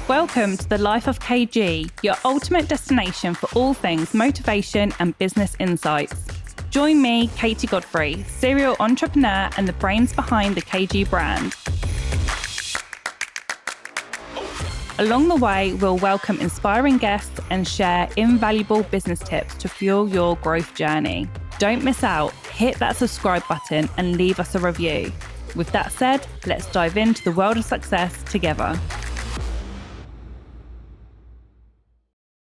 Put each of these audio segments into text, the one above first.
Welcome to the Life of KG, your ultimate destination for all things motivation and business insights. Join me, Katie Godfrey, serial entrepreneur and the brains behind the KG brand. Along the way, we'll welcome inspiring guests and share invaluable business tips to fuel your growth journey. Don't miss out. Hit that subscribe button and leave us a review. With that said, let's dive into the world of success together.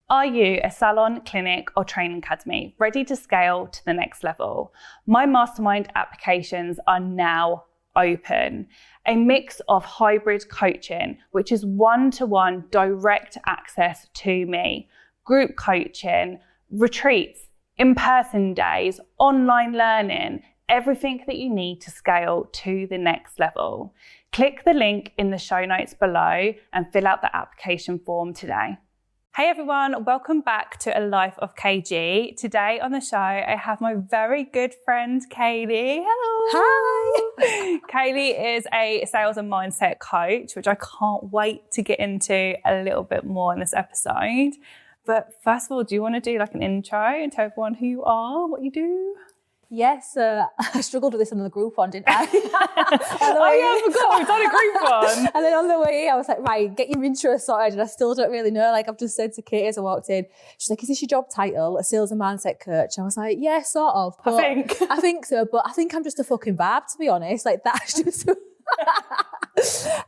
Are you a salon, clinic, or training academy ready to scale to the next level? My mastermind applications are now open. A mix of hybrid coaching, which is one-to-one direct access to me, group coaching, retreats, in-person days, online learning, everything that you need to scale to the next level. Click the link in the show notes below and fill out the application form today. Hey everyone, welcome back to A Life of KG. Today on the show, I have my very good friend, Kayleigh. Hello. Hi. Kayleigh is a sales and mindset coach, which I can't wait to get into a little bit more in this episode. But first of all, do you want to do like an intro and tell everyone who you are, what you do? Yes, I struggled with this on the group one, didn't I? I forgot we've done a group one. And then on the way, I was like, right, get your intro sorted. And I still don't really know. Like I've just said to Katie as I walked in, she's like, is this your job title, a sales and mindset coach? I was like, yeah, sort of. But I think so. But I think I'm just a fucking bab, to be honest. Like that's just,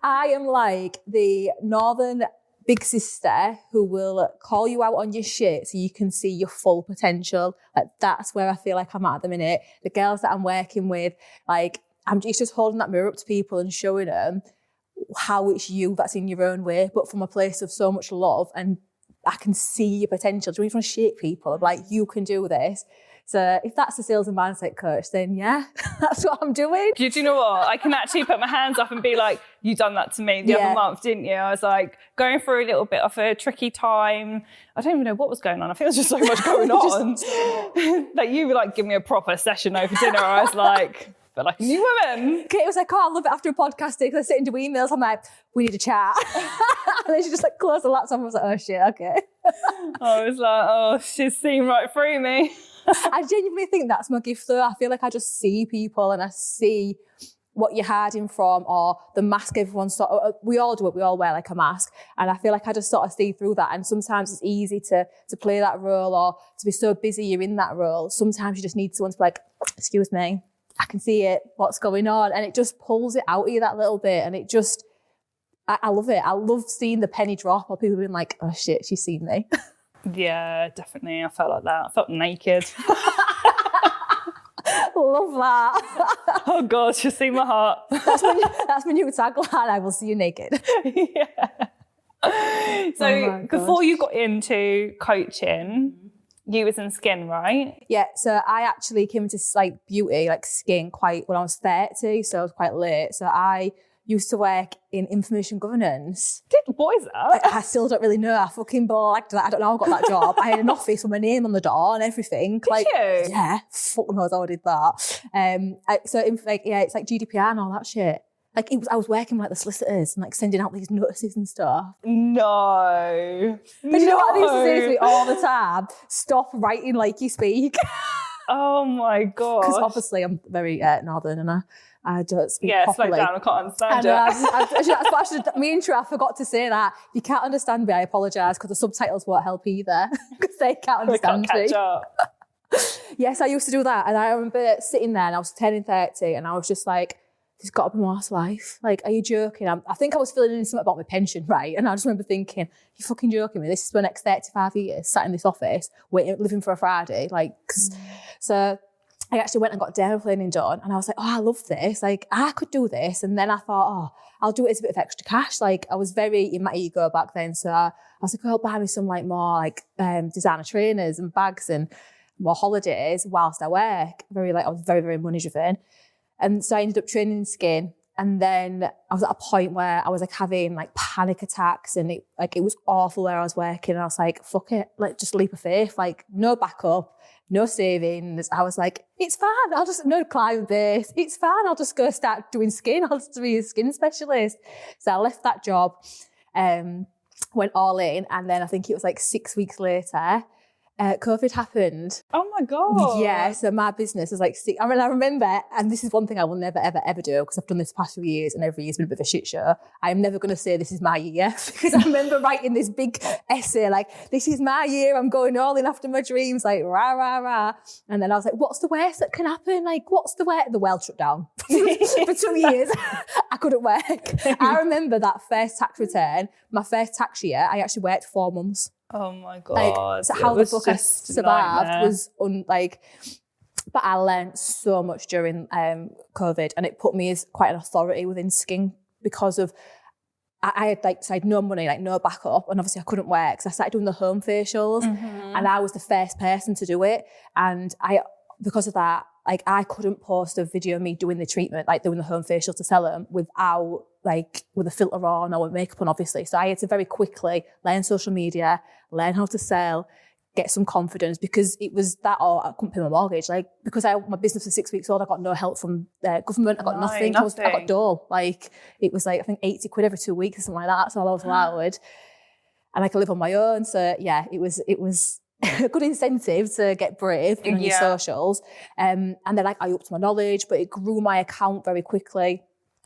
I am like the northern big sister who will call you out on your shit so you can see your full potential. Like that's where I feel like I'm at the minute. The girls that I'm working with, like it's just holding that mirror up to people and showing them how it's you that's in your own way, but from a place of so much love, and I can see your potential. Do you want to shake people? I'm like, you can do this. So if that's a sales and mindset coach, then yeah, that's what I'm doing. Do you know what? I can actually put my hands up and be like, you done that to me the other month, didn't you? I was like going through a little bit of a tricky time. I don't even know what was going on. I think there was just so much going on. Like you were like, give me a proper session over dinner. I was like, but like a new woman. Kate was like, oh, I love it after a podcast day because I sit into emails. I'm like, we need to chat. And then she just like closed the laptop. I was like, oh shit, okay. I was like, oh, she's seen right through me. I genuinely think that's my gift though. I feel like I just see people and I see what you're hiding from, or the mask everyone sort of, we all do it, we all wear like a mask. And I feel like I just sort of see through that. And sometimes it's easy to play that role or to be so busy you're in that role. Sometimes you just need someone to be like, excuse me, I can see it, what's going on? And it just pulls it out of you that little bit. And it just, I love it. I love seeing the penny drop or people being like, oh shit, she's seen me. Yeah, definitely. I felt like that. I felt naked. Love that. Oh God, she's seen my heart. That's my new tagline. I will see you naked. Yeah. So before you got into coaching, you was in skin, right? Yeah. So I actually came into like beauty, like skin, quite when I was 30. So I was quite late. So I used to work in information governance. What is that? I still don't really know. I fucking blagged that. I don't know how I got that job. I had an office with my name on the door and everything. Did you? Yeah, fuck knows how I did that. It's like GDPR and all that shit. Like I was working with like the solicitors and like sending out these notices and stuff. No. But you know what they used to say to me all the time? Stop writing like you speak. Oh my God. Because obviously I'm very northern and I don't speak properly. Slow down, I can't understand it. Me intro, I forgot to say that. If you can't understand me, I apologise because the subtitles won't help either because they can't understand me. Catch up. Yes, I used to do that. And I remember sitting there and I was turning 30 and I was just like, there's got to be more to life. Like, are you joking? I think I was filling in something about my pension, right? And I just remember thinking, you fucking joking me? This is for the next 35 years, sat in this office, living for a Friday. So I actually went and got dermaplaning done and I was like, oh, I love this. Like, I could do this. And then I thought, oh, I'll do it as a bit of extra cash. Like, I was very in my ego back then. So I was like, oh, I'll buy me some like more like designer trainers and bags and more holidays whilst I work. I was very, very money driven. And so I ended up training in skin. And then I was at a point where I was like having like panic attacks and it was awful where I was working. And I was like, fuck it, like just leap of faith, like no backup, no savings. I was like, it's fine. No client base. It's fine. I'll just go start doing skin. I'll just be a skin specialist. So I left that job. went all in. And then I think it was like 6 weeks later, COVID happened. Oh my God. Yeah, so my business was like, I remember, and this is one thing I will never, ever, ever do, because I've done this past few years and every year's been a bit of a shit show. I am never going to say this is my year, because I remember writing this big essay, like, this is my year, I'm going all in after my dreams, like, rah, rah, rah. And then I was like, what's the worst that can happen? Like, what's the worst? The world shut down for 2 years. I couldn't work. I remember that first tax return, my first tax year, I actually worked 4 months. Oh my God. Like, so how the fuck I survived was but I learned so much during COVID, and it put me as quite an authority within skin, because of I had no money, like no backup, and obviously I couldn't work, so I started doing the home facials, and I was the first person to do it, and because of that, like, I couldn't post a video of me doing the treatment, like doing the home facial to sell them, without, like, with a filter on or with makeup on, obviously. So I had to very quickly learn social media, learn how to sell, get some confidence, because it was that, or I couldn't pay my mortgage. Like, because my business was 6 weeks old, I got no help from the government. I got nothing. I got dole. Like, it was like, I think 80 quid every 2 weeks or something like that. That's all I was allowed. And I could live on my own. So yeah, it was a good incentive to get brave on your socials. And then, like, I upped my knowledge, but it grew my account very quickly.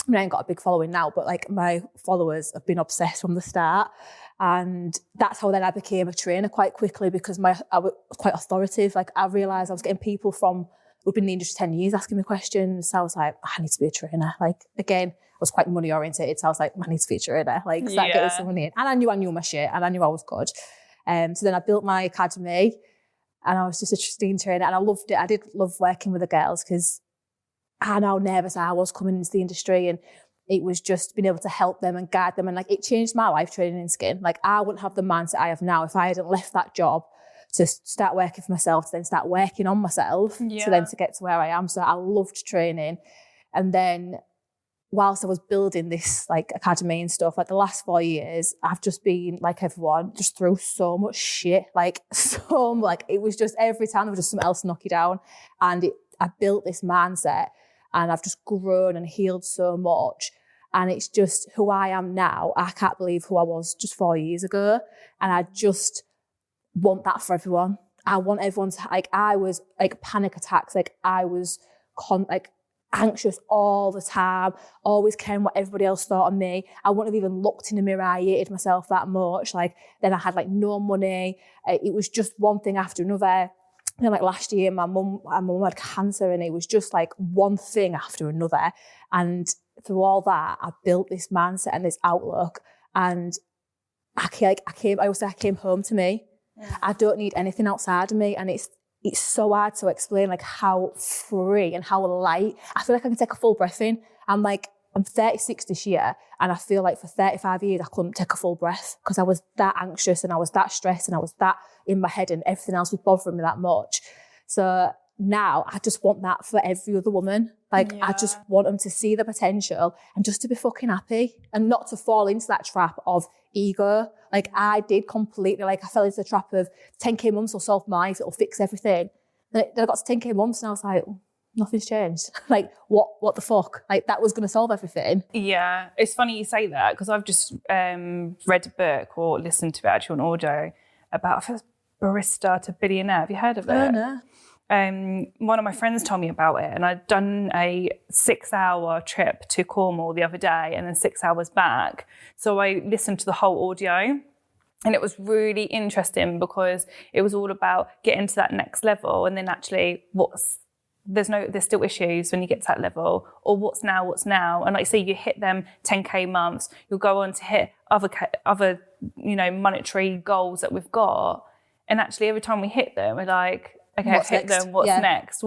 I mean, I ain't got a big following now, but, like, my followers have been obsessed from the start. And that's how then I became a trainer quite quickly, because I was quite authoritative. Like, I realised I was getting people who'd been in the industry 10 years asking me questions. So I was like, I need to be a trainer. Like, again, I was quite money orientated. So I was like, I need to be a trainer. Like, start getting some money in. And I knew my shit, and I knew I was good. So then I built my academy, and I was just a steam trainer, and I loved it. I did love working with the girls, because I know how nervous I was coming into the industry, and it was just being able to help them and guide them. And, like, it changed my life, training in skin. Like, I wouldn't have the mindset I have now if I hadn't left that job to start working for myself, to then start working on myself, to then to get to where I am. So I loved training. And then whilst I was building this, like, academy and stuff, like, the last 4 years, I've just been, like everyone, just through so much shit. Like, it was just every time there was just something else to knock you down. And I built this mindset, and I've just grown and healed so much. And it's just who I am now. I can't believe who I was just 4 years ago. And I just want that for everyone. I want everyone to, like, I was, like, panic attacks. Like, I was anxious all the time, always caring what everybody else thought of me. I wouldn't have even looked in the mirror. I hated myself that much. Like, then I had, like, no money. It was just one thing after another. And then, like, last year, my mum had cancer, and it was just, like, one thing after another. And through all that, I built this mindset and this outlook. And I came home to me. I don't need anything outside of me. And it's so hard to explain, like, how free and how light. I feel like I can take a full breath in. I'm 36 this year, and I feel like for 35 years I couldn't take a full breath, because I was that anxious, and I was that stressed, and I was that in my head, and everything else was bothering me that much. So now I just want that for every other woman. Like, I just want them to see the potential and just to be fucking happy, and not to fall into that trap of ego. Like, I did completely, like, I fell into the trap of 10k months will solve my life, it'll fix everything. Then I got to 10k months, and I was like, nothing's changed. Like, what the fuck? Like, that was going to solve everything. Yeah, it's funny you say that, because I've just read a book, or listened to it actually on audio, about, I think it's Barista to Billionaire. Have you heard of it? Oh, no. One of my friends told me about it, and I'd done a 6-hour trip to Cornwall the other day, and then 6 hours back. So I listened to the whole audio, and it was really interesting, because it was all about getting to that next level, and then actually there's still issues when you get to that level, or what's now. And like, say you hit them 10k months, you'll go on to hit other monetary goals that we've got, and actually every time we hit them, we're like, okay, I've hit them, what's next?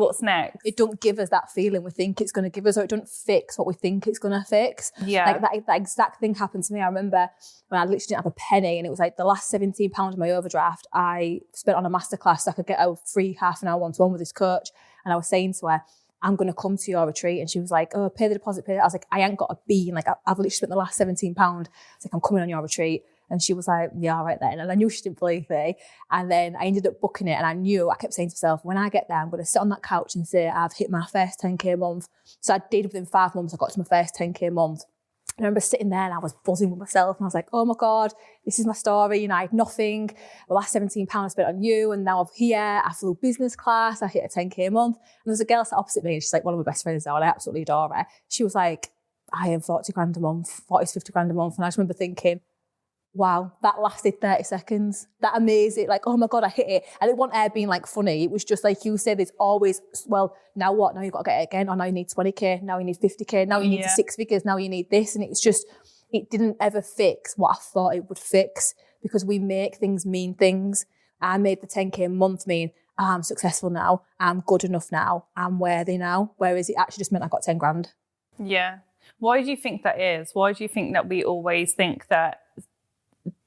It don't give us that feeling we think it's going to give us, or it don't fix what we think it's going to fix. Yeah. Like, that exact thing happened to me. I remember when I literally didn't have a penny, and it was like the last £17 of my overdraft I spent on a masterclass so I could get a free half an hour one-to-one with this coach. And I was saying to her, I'm going to come to your retreat. And she was like, oh, pay the deposit, pay it. I was like, I ain't got a bean. Like, I've literally spent the last £17. I was like, I'm coming on your retreat. And she was like, yeah, all right then. And I knew she didn't believe me. And then I ended up booking it. And I kept saying to myself, when I get there, I'm going to sit on that couch and say, I've hit my first 10k month. So I did. Within 5 months, I got to my first 10k month. I remember sitting there and I was buzzing with myself and I was like, oh my God, this is my story. You know, I had nothing. The last £17 I spent on you and now I'm here. I flew business class. I hit a 10K a month. And there's a girl sat opposite me and she's like one of my best friends now and I absolutely adore her. She was like, I earn 40 grand a month, 40 to 50 grand a month. And I just remember thinking, wow, that lasted 30 seconds. That amazing. Like, oh my God, I hit it. And it wasn't air being like funny. It was just like you said, there's always, well, now what? Now you've got to get it again. Oh, now you need 20K. Now you need 50K. Now you need the 6 figures. Now you need this. And it's just, it didn't ever fix what I thought it would fix because we make things mean things. I made the 10K a month mean I'm successful now. I'm good enough now. I'm worthy now. Whereas it actually just meant I got 10 grand. Yeah. Why do you think that is? Why do you think that we always think that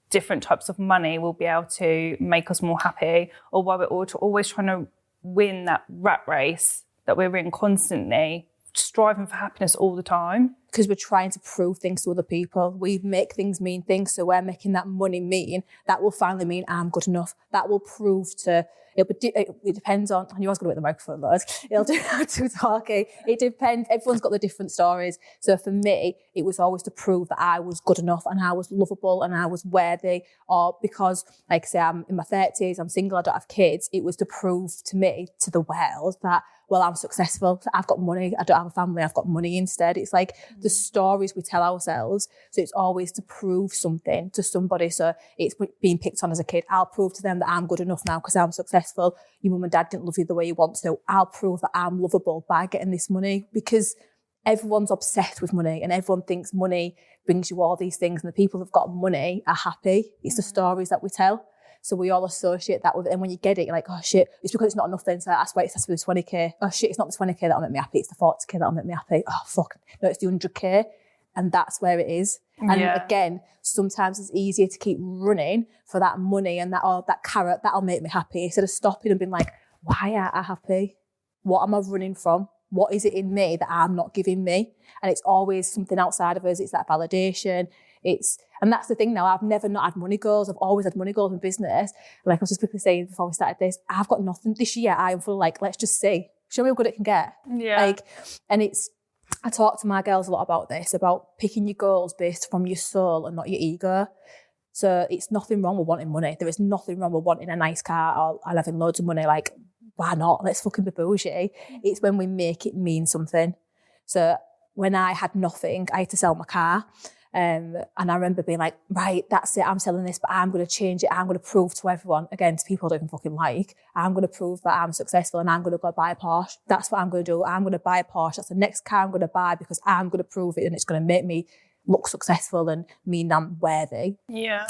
different types of money will be able to make us more happy, or why we're always trying to win that rat race that we're in constantly, striving for happiness all the time? Because we're trying to prove things to other people. We make things mean things, so we're making that money mean. That will finally mean I'm good enough. That will prove to... It depends on... I knew I was going to hit the microphone, Lord. It'll do too talky. It depends. Everyone's got the different stories. So for me, it was always to prove that I was good enough and I was lovable and I was worthy. Or because, like I say, I'm in my 30s, I'm single, I don't have kids. It was to prove to me, to the world, that, well, I'm successful. I've got money. I don't have a family. I've got money instead. It's like the stories we tell ourselves. So it's always to prove something to somebody. So it's being picked on as a kid. I'll prove to them that I'm good enough now because I'm successful. Your mum and dad didn't love you the way you want to. I'll prove that I'm lovable by getting this money, because everyone's obsessed with money and everyone thinks money brings you all these things and the people who've got money are happy. It's the stories that we tell. So we all associate that with it. And when you get it, you're like, oh shit, it's because it's not enough then. So that's why it has to be the 20K. Oh shit, it's not the 20K that'll make me happy. It's the 40K that'll make me happy. Oh fuck. No, it's the 100K. And that's where it is. And again, sometimes it's easier to keep running for that money and that carrot that'll make me happy, instead of stopping and being like, why am I happy? What am I running from? What is it in me that I'm not giving me? And it's always something outside of us. It's that validation. And that's the thing now. I've never not had money goals. I've always had money goals in business. Like I was just quickly saying before we started this, I've got nothing this year. I am full of like, let's just see. Show me how good it can get. Yeah. I talk to my girls a lot about this, about picking your goals based from your soul and not your ego. So it's nothing wrong with wanting money. There is nothing wrong with wanting a nice car or having loads of money. Like, why not? Let's fucking be bougie. It's when we make it mean something. So when I had nothing, I had to sell my car. And I remember being like, right, that's it. I'm selling this, but I'm going to change it. I'm going to prove to everyone, again, to people I don't even fucking like, I'm going to prove that I'm successful and I'm going to go buy a Porsche. That's what I'm going to do. I'm going to buy a Porsche. That's the next car I'm going to buy because I'm going to prove it and it's going to make me look successful and mean I'm worthy. Yeah.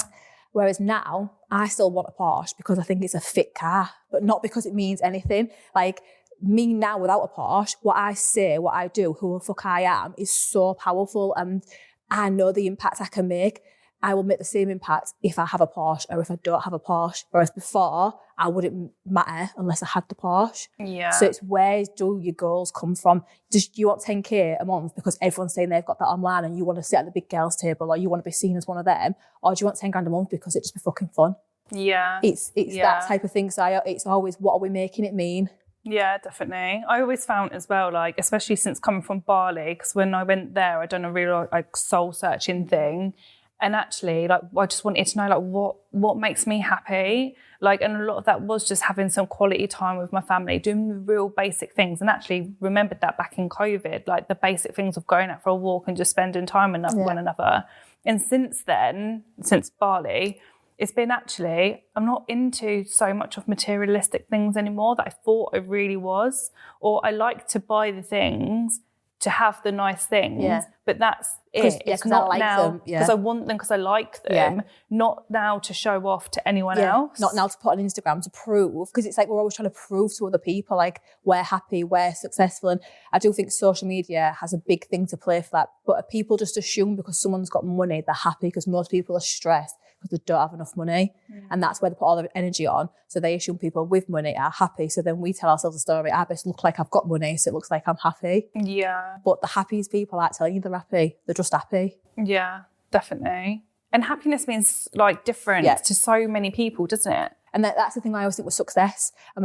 Whereas now, I still want a Porsche because I think it's a fit car, but not because it means anything. Like, me now without a Porsche, what I say, what I do, who the fuck I am, is so powerful, and I know the impact I can make. I will make the same impact if I have a Porsche or if I don't have a Porsche. Whereas before, I wouldn't matter unless I had the Porsche. Yeah. So it's, where do your goals come from? Do you want 10K a month because everyone's saying they've got that online and you want to sit at the big girls table, or you want to be seen as one of them? Or do you want 10 grand a month because it just be fucking fun? Yeah. It's that type of thing. So it's always, what are we making it mean? Yeah, definitely. I always found as well, like, especially since coming from Bali, because when I went there, I'd done a real like soul searching thing. And actually, like, I just wanted to know, like, what makes me happy? Like, and a lot of that was just having some quality time with my family, doing the real basic things. And actually remembered that back in COVID, like the basic things of going out for a walk and just spending time with one another. And since then, since Bali, it's been actually, I'm not into so much of materialistic things anymore that I thought I really was. Or I like to buy the things to have the nice things, but that's it. Yeah, it's because I not like now them. Yeah. because I want them because I like them, not now to show off to anyone else. Not now to put on Instagram to prove, because it's like we're always trying to prove to other people like we're happy, we're successful. And I do think social media has a big thing to play for that. But people just assume because someone's got money, they're happy, because most people are stressed because they don't have enough money. And that's where they put all their energy on. So they assume people with money are happy. So then we tell ourselves a story. I best look like I've got money, so it looks like I'm happy. Yeah. But the happiest people aren't telling you they're happy. They're just happy. Yeah, definitely. And happiness means like different to so many people, doesn't it? And that's the thing I always think was success. And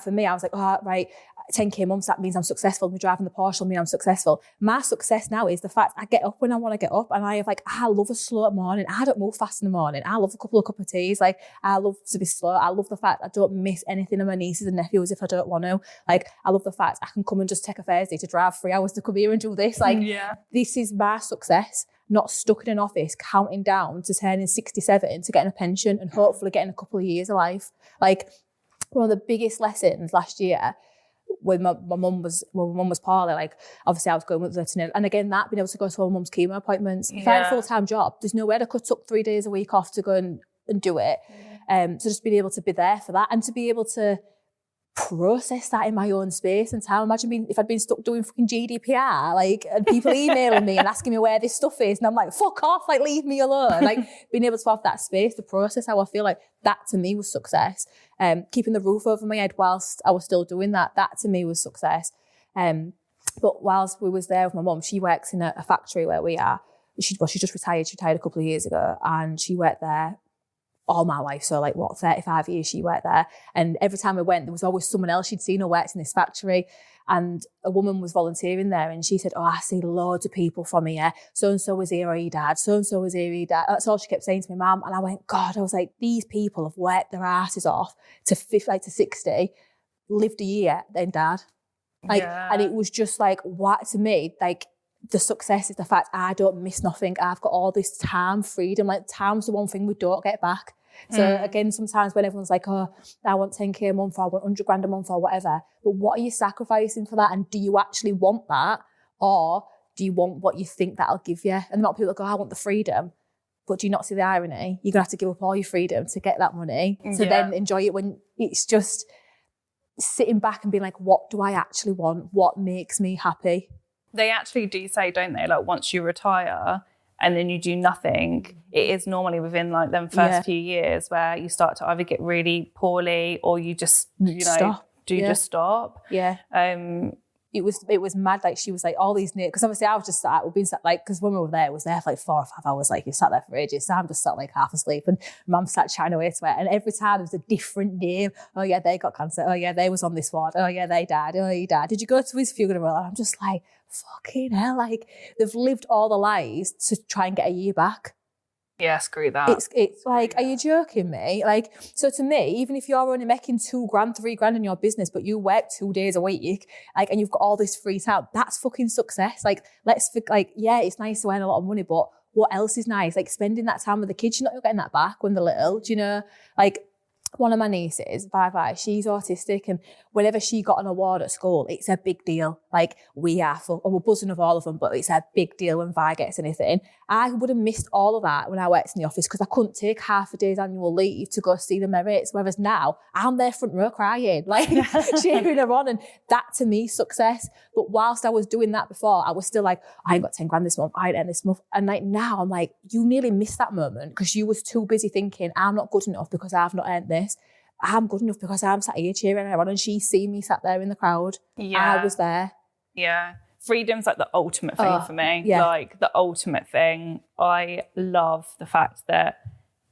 for me, I was like, oh, right, 10k months, that means I'm successful. Me driving the Porsche will mean I'm successful. My success now is the fact I get up when I want to get up, and I have like, I love a slow morning. I don't move fast in the morning. I love a couple of cup of teas. Like, I love to be slow. I love the fact I don't miss anything of my nieces and nephews if I don't want to. Like, I love the fact I can come and just take a Thursday to drive 3 hours to come here and do this. Like, this is my success. Not stuck in an office counting down to turning 67 to getting a pension and hopefully getting a couple of years of life. Like, one of the biggest lessons last year when my mum was poorly, like, obviously I was going with her to, and again, that being able to go to my mum's chemo appointments. If I had a full-time job, there's nowhere to cut up 3 days a week off to go and do it. So just being able to be there for that and to be able to process that in my own space and time. Imagine if I'd been stuck doing fucking GDPR, like, and people emailing me and asking me where this stuff is, and I'm like, fuck off, like, leave me alone. Like, being able to have that space to process how I feel, like, that to me was success. Keeping the roof over my head whilst I was still doing that to me was success. But whilst we was there with my mum, she works in a factory where we are. She just retired. She retired a couple of years ago, and she worked there all my life. So, like, 35 years she worked there. And every time we went, there was always someone else she'd seen who worked in this factory. And a woman was volunteering there, and she said, oh, I see loads of people from here. So-and-so was here, your dad. So-and-so was here, your dad. That's all she kept saying to me, Mum. And I went, God, I was like, these people have worked their asses off to 60, lived a year, then died. Like, and it was just like, what, to me, like, the success is the fact I don't miss nothing. I've got all this time, freedom. Like, time's the one thing we don't get back. So again, sometimes when everyone's like, oh, I want 10k a month, or I want 100 grand a month, or whatever, but what are you sacrificing for that? And do you actually want that? Or do you want what you think that'll give you? And a lot of people go, I want the freedom. But do you not see the irony? You're going to have to give up all your freedom to get that money, to then enjoy it, when it's just sitting back and being like, what do I actually want? What makes me happy? They actually do say, don't they, like, once you retire and then you do nothing, it is normally within like them first few years where you start to either get really poorly or you just, stop. Just stop. Yeah. It was mad. Like, she was like, all these, because obviously I was just sat, we've been sat, like, because when we were there, it was there for like 4 or 5 hours. Like, you sat there for ages. So I'm just sat like half asleep, and Mum sat chatting away to it. And every time there was a different name. Oh yeah, they got cancer. Oh yeah, they was on this ward. Oh yeah, they died. Oh, he died. Did you go to his funeral? And I'm just like, fucking hell. Like, they've lived all the lives to try and get a year back. Yeah, screw that. It's like, are you joking me? Like, so to me, even if you're only making 2 grand, 3 grand in your business, but you work 2 days a week, like, and you've got all this free time, that's fucking success. Like, it's nice to earn a lot of money, but what else is nice? Like, spending that time with the kids, you're not getting that back when they're little. Do you know? Like, one of my nieces, Vi, she's autistic, and whenever she got an award at school, it's a big deal. Like, we're buzzing of all of them, but it's a big deal when Vi gets anything. I would have missed all of that when I worked in the office, because I couldn't take half a day's annual leave to go see the merits. Whereas now, I'm there front row crying, like, cheering her on. And that to me is success. But whilst I was doing that before, I was still like, I ain't got 10 grand this month, I ain't earned this month. And like, now I'm like, you nearly missed that moment because you was too busy thinking, I'm not good enough because I've not earned this. I'm good enough because I'm sat here cheering her on, and she's seen me sat there in the crowd. Yeah. I was there. Yeah. Freedom's like the ultimate thing for me. Yeah. Like, the ultimate thing. I love the fact that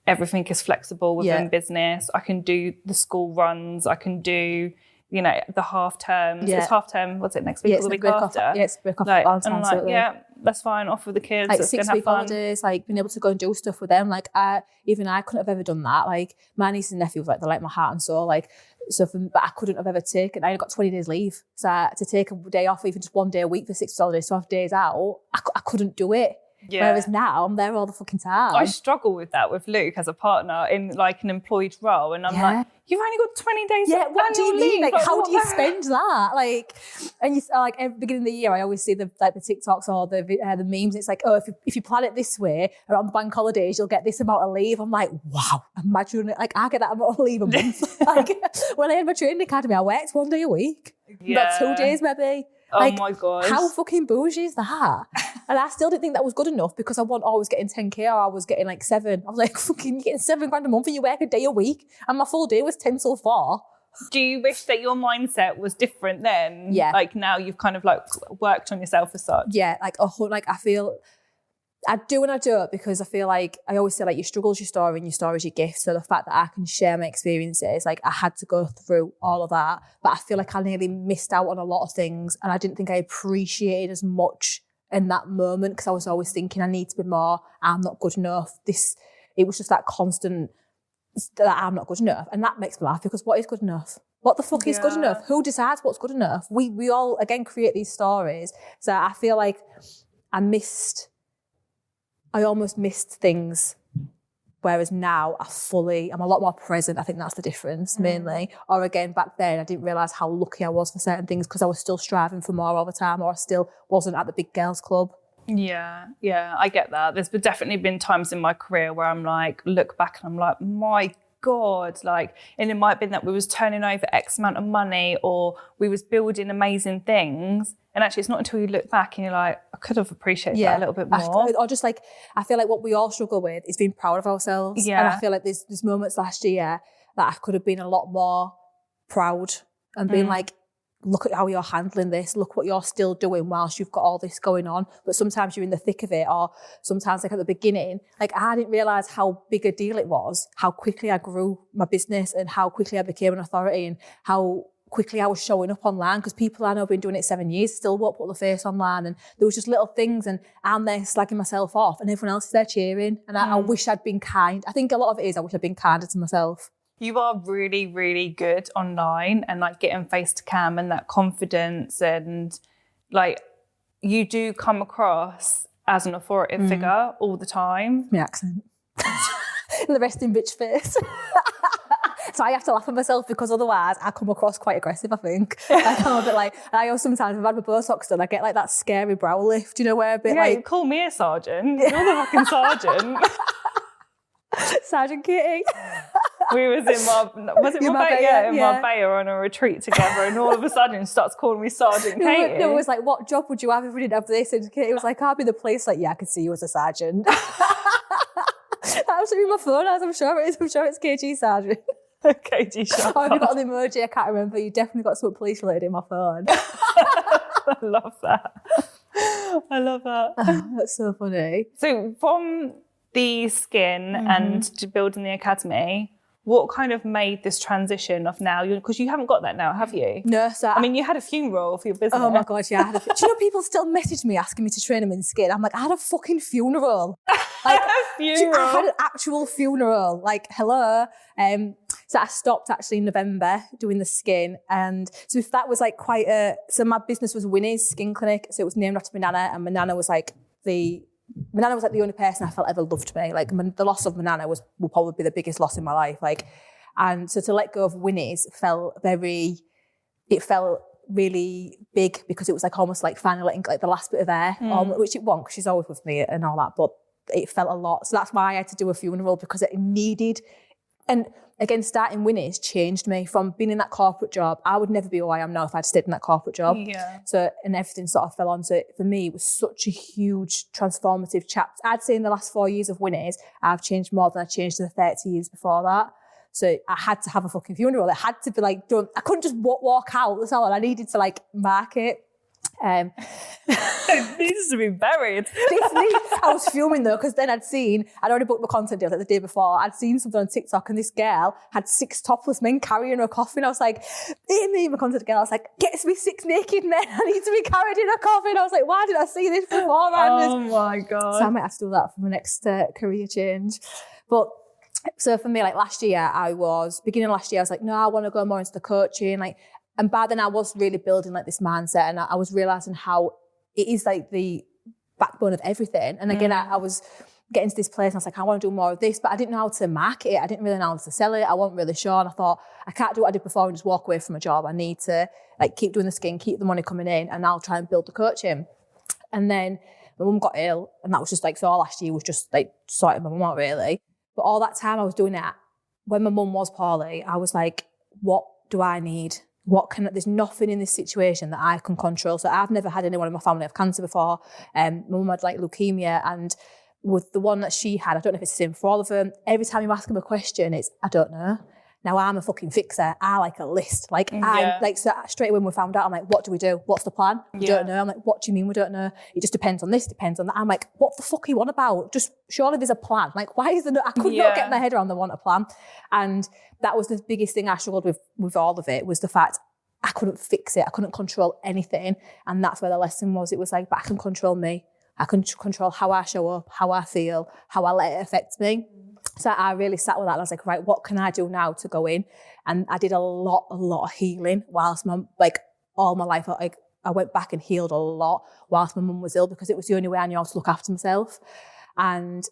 everything is flexible within business. I can do the school runs. I can do, the half terms. Yeah. It's half term. What's it, next week or the week after? It's break off Valentine's. And like, that's fine. Off with the kids. Like 6-week holidays, like being able to go and do stuff with them. Like, I couldn't have ever done that. Like, my nieces and nephews, like, they're like my heart and soul. Like, but I couldn't have ever taken. I only got 20 days leave, so to take a day off, even just 1 day a week for 6 holidays, so I have days out. I couldn't do it. Yeah. Whereas now I'm there all the fucking time. I struggle with that with Luke as a partner in like an employed role, and I'm like, you've only got 20 days. Yeah, what do you mean? Like, how do you spend that? Like, and you like at the beginning of the year, I always see the TikToks or the memes. It's like, oh, if you plan it this way around the bank holidays, you'll get this amount of leave. I'm like, wow, imagine it. Like, I get that amount of leave a month. Like, when I had my training academy, I worked 1 day a week. Yeah. About 2 days maybe. Like, oh my God. How fucking bougie is that? And I still didn't think that was good enough because I was getting 10k or I was getting like 7. I was like, fucking, you're getting 7 grand a month and you work a day a week. And my full day was 10 till 4. Do you wish that your mindset was different then? Yeah. Like, now you've kind of like worked on yourself as such? Yeah, like I feel I do and I don't, because I feel like, I always say like your struggle's your story and your story's your gift. So the fact that I can share my experiences, like I had to go through all of that, but I feel like I nearly missed out on a lot of things, and I didn't think I appreciated as much in that moment, because I was always thinking I need to be more, I'm not good enough. It was just that constant that I'm not good enough. And that makes me laugh, because what is good enough? What the fuck is good enough? Who decides what's good enough? We all, again, create these stories. So I feel like I almost missed things, whereas now I'm a lot more present. I think that's the difference, mainly. Or again, back then, I didn't realise how lucky I was for certain things, because I was still striving for more all the time, or I still wasn't at the big girls club. Yeah, I get that. There's definitely been times in my career where I'm like, look back and I'm like, my God, like, and it might have been that we was turning over X amount of money, or we was building amazing things. And actually, it's not until you look back and you're like, I could have appreciated that a little bit more. Or just like, I feel like what we all struggle with is being proud of ourselves. Yeah. And I feel like there's moments last year that I could have been a lot more proud and being like, look at how you're handling this. Look what you're still doing whilst you've got all this going on. But sometimes you're in the thick of it, or sometimes like at the beginning, like I didn't realise how big a deal it was, how quickly I grew my business and how quickly I became an authority, and how quickly I was showing up online, because people I know have been doing it 7 years still won't put their face online, and there was just little things, and I'm there slagging myself off and everyone else is there cheering, and I wish I'd been kind. I think a lot of it is I wish I'd been kinder to myself. You are really, really good online, and like getting face to cam and that confidence, and like you do come across as an authoritative figure all the time. My accent. And the resting bitch face. So I have to laugh at myself, because otherwise I come across quite aggressive, I think. Like I'm a bit like, and I also sometimes, if I've had my Botox done, I get like that scary brow lift, you know, where a bit like... call me a sergeant. You're the fucking sergeant. Sergeant Kaye. We was in Marbella on a retreat together, and all of a sudden starts calling me Sergeant Kaye. No, it was like, what job would you have if we didn't have this? And Kaye was like, I'll be the police. Like, yeah, I could see you as a sergeant. That's my phone as I'm sure it is. I'm sure it's KG Sergeant. KG Sergeant. Oh, have you got an emoji? I can't remember. You definitely got something police related in my phone. I love that. I love that. That's so funny. So from the skin and to building the academy, what kind of made this transition of now? Because you haven't got that now, have you? No, so I mean, you had a funeral for your business. Oh my God, yeah. Do you know people still message me asking me to train them in skin? I'm like, I had a fucking funeral. Like, I had an actual funeral. Like, hello. So I stopped actually in November doing the skin. And so if that was like so my business was Winnie's Skin Clinic. So it was named after my nana, and my nana was like the only person I felt ever loved me. Like the loss of my nana will probably be the biggest loss in my life. Like, and so to let go of Winnie's felt really big, because it was like almost like finally letting like the last bit of air, which it won't, because she's always with me and all that. But it felt a lot. So that's why I had to do a funeral, because it needed. And again, starting Winnie's changed me from being in that corporate job. I would never be who I am now if I'd stayed in that corporate job. Yeah. So, and everything sort of fell on. So for me, it was such a huge transformative chapter. I'd say in the last 4 years of Winnie's, I've changed more than I changed in the 30 years before that. So I had to have a fucking funeral. It had to be like done. I couldn't just walk out. That's all. I needed to like mark it. It needs to be buried. I was filming though, because then I'd already booked my content deal like the day before. I'd seen something on TikTok, and this girl had 6 topless men carrying her coffin. I was like, my content girl, I was like, get me 6 naked men. I need to be carried in a coffin. I was like, why did I see this beforehand? Oh my God. So I might have to do that for my next career change. But so for me, like beginning of last year, I was like, no, I want to go more into the coaching. And by then I was really building like this mindset, and I was realising how it is like the backbone of everything. And again, I was getting to this place and I was like, I want to do more of this, but I didn't know how to market it. I didn't really know how to sell it. I wasn't really sure. And I thought, I can't do what I did before and just walk away from a job. I need to like keep doing the skin, keep the money coming in, and I'll try and build the coaching. And then my mum got ill, and that was just like, so all last year was just like sorting my mum out really. But all that time I was doing that, when my mum was poorly, I was like, what do I need? There's nothing in this situation that I can control. So I've never had anyone in my family have cancer before. My mum had like leukemia, and with the one that she had, I don't know if it's the same for all of them. Every time you ask them a question, it's, I don't know. Now I'm a fucking fixer. I like a list. Like I like so straight when we found out, I'm like, what do we do? What's the plan? We don't know. I'm like, what do you mean we don't know? It just depends on this, depends on that. I'm like, what the fuck are you on about? Just surely there's a plan. Like, why is there no, I could not get my head around the want a plan. And that was the biggest thing I struggled with all of it, was the fact I couldn't fix it. I couldn't control anything. And that's where the lesson was. It was like, but I can control me. I can control how I show up, how I feel, how I let it affect me. So I really sat with that and I was like, right, what can I do now to go in? And I did a lot of healing whilst all my life, I went back and healed a lot whilst my mum was ill, because it was the only way I knew how to look after myself. And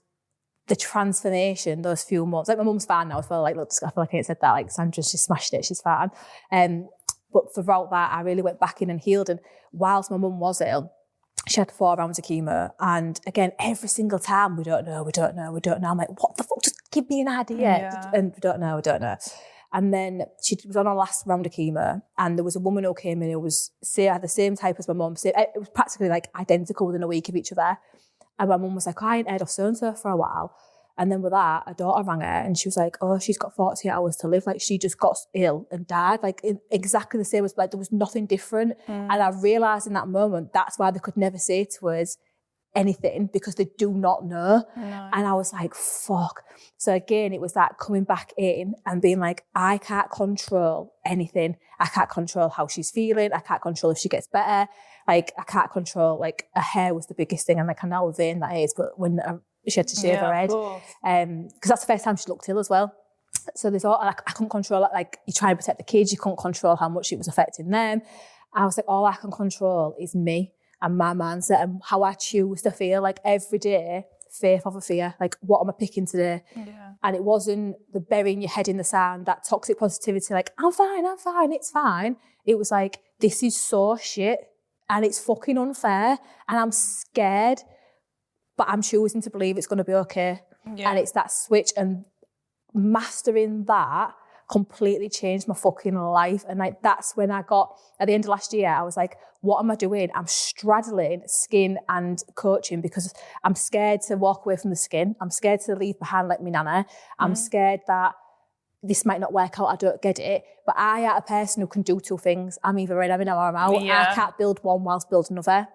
the transformation, those few months, like my mum's fine now as well. Like, look, I feel like I said that, like Sandra, she smashed it, she's fine. But throughout that, I really went back in and healed. And whilst my mum was ill, she had 4 rounds of chemo. And again, every single time, we don't know. I'm like, what the fuck? Just give me an idea. Yeah. And we don't know. And then she was on her last round of chemo, and there was a woman who came in who had the same type as my mum. It was practically like identical within a week of each other. And my mum was like, I ain't heard of so-and-so for a while. And then with that, her daughter rang her and she was like, oh, she's got 48 hours to live. Like, she just got ill and died. Like, exactly the same as, like, there was nothing different. And I realised in that moment, that's why they could never say to us anything, because they do not know. No. And I was like, fuck. So again, it was that coming back in and being like, I can't control anything. I can't control how she's feeling. I can't control if she gets better. Like, I can't control, like, her hair was the biggest thing. And like, I know how vain that is, but when she had to shave her head, because that's the first time she looked ill as well. So there's all, like, I couldn't control it. Like, you try and protect the kids, you couldn't control how much it was affecting them. I was like, all I can control is me and my mindset and how I choose to feel. Like, every day, faith over fear. Like, what am I picking today? Yeah. And it wasn't the burying your head in the sand, that toxic positivity, like, I'm fine, it's fine. It was like, this is so shit and it's fucking unfair and I'm scared, but I'm choosing to believe it's going to be okay. Yeah. And it's that switch, and mastering that completely changed my fucking life. And like, that's when I got, at the end of last year, I was like, what am I doing? I'm straddling skin and coaching, because I'm scared to walk away from the skin. I'm scared to leave behind like my nana. I'm scared that this might not work out. I don't get it. But I am a person who can do 2 things. I'm either in, or I'm out. Yeah. I can't build one whilst building another.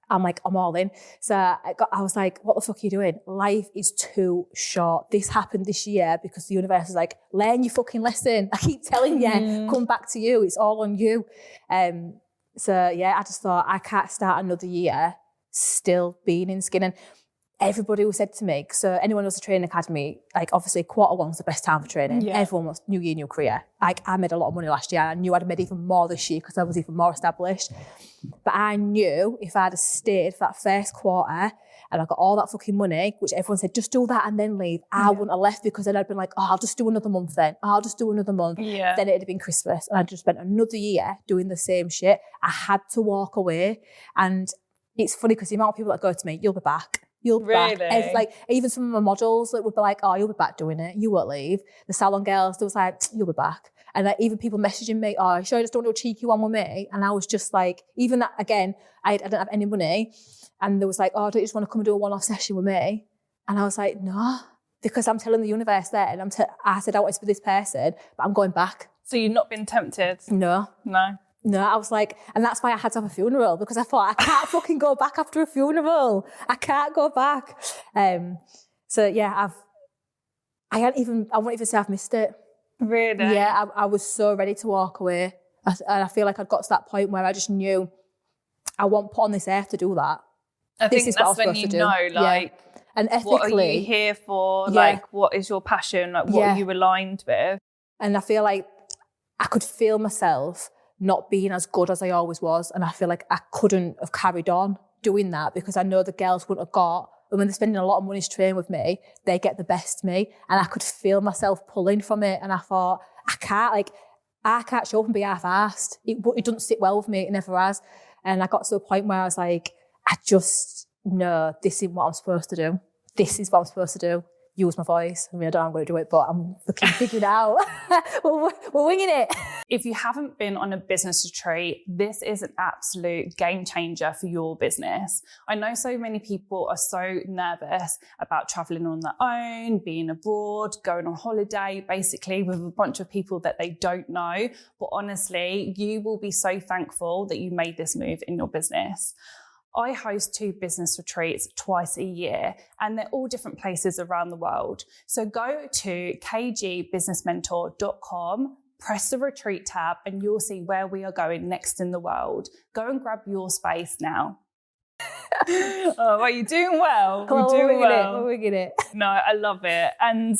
I'm like, I'm all in. So I was like, what the fuck are you doing? Life is too short. This happened this year because the universe is like, learn your fucking lesson. I keep telling you, come back to you. It's all on you. So yeah, I just thought, I can't start another year still being in skin. And everybody who said to me, so anyone who was a training academy, like, obviously Q1's the best time for training. Yeah. Everyone was new year, new career. Like, I made a lot of money last year. I knew I'd made even more this year because I was even more established. But I knew if I'd have stayed for that first quarter and I got all that fucking money, which everyone said, just do that and then leave, I wouldn't have left, because then I'd been like, oh, I'll just do another month then. I'll just do another month. Yeah. Then it'd have been Christmas. And I just spent another year doing the same shit. I had to walk away. And it's funny because the amount of people that go to me, you'll be back. You'll be back. Like, even some of my models that would be like, oh, you'll be back doing it. You won't leave. The salon girls, they was like, you'll be back. And like, even people messaging me, oh, sure, I just don't do a cheeky one with me. And I was just like, even that, again, I didn't have any money. And they was like, oh, don't you just want to come and do a one-off session with me? And I was like, no, because I'm telling the universe there, and I said I wanted to be this person, but I'm going back. So you've not been tempted? No, I was like, and that's why I had to have a funeral, because I thought, I can't fucking go back after a funeral. I can't go back. So yeah, I won't even say I've missed it. Really? Yeah, I was so ready to walk away. And I feel like I'd got to that point where I just knew I wasn't put on this earth to do that. I think that's when you know, like, yeah. And ethically, what are you here for? Yeah. Like, what is your passion? Like, what are you aligned with? And I feel like I could feel myself not being as good as I always was. And I feel like I couldn't have carried on doing that, because I know the girls wouldn't have got, and when they're spending a lot of money to train with me, they get the best of me. And I could feel myself pulling from it. And I thought, I can't show up and be half-assed. It doesn't sit well with me. It never has. And I got to a point where I was like, I just know this is what I'm supposed to do. This is what I'm supposed to do. use my voice. I mean, I don't know how I'm going to do it, but I'm fucking figuring it out. we're winging it. If you haven't been on a business retreat, this is an absolute game changer for your business. I know so many people are so nervous about traveling on their own, being abroad, going on holiday, basically with a bunch of people that they don't know. But honestly, you will be so thankful that you made this move in your business. I host 2 business retreats twice a year, and they're all different places around the world. So go to kgbusinessmentor.com, press the retreat tab, and you'll see where we are going next in the world. Go and grab your space now. Oh, well, you're doing well. We're winging it. No, I love it. And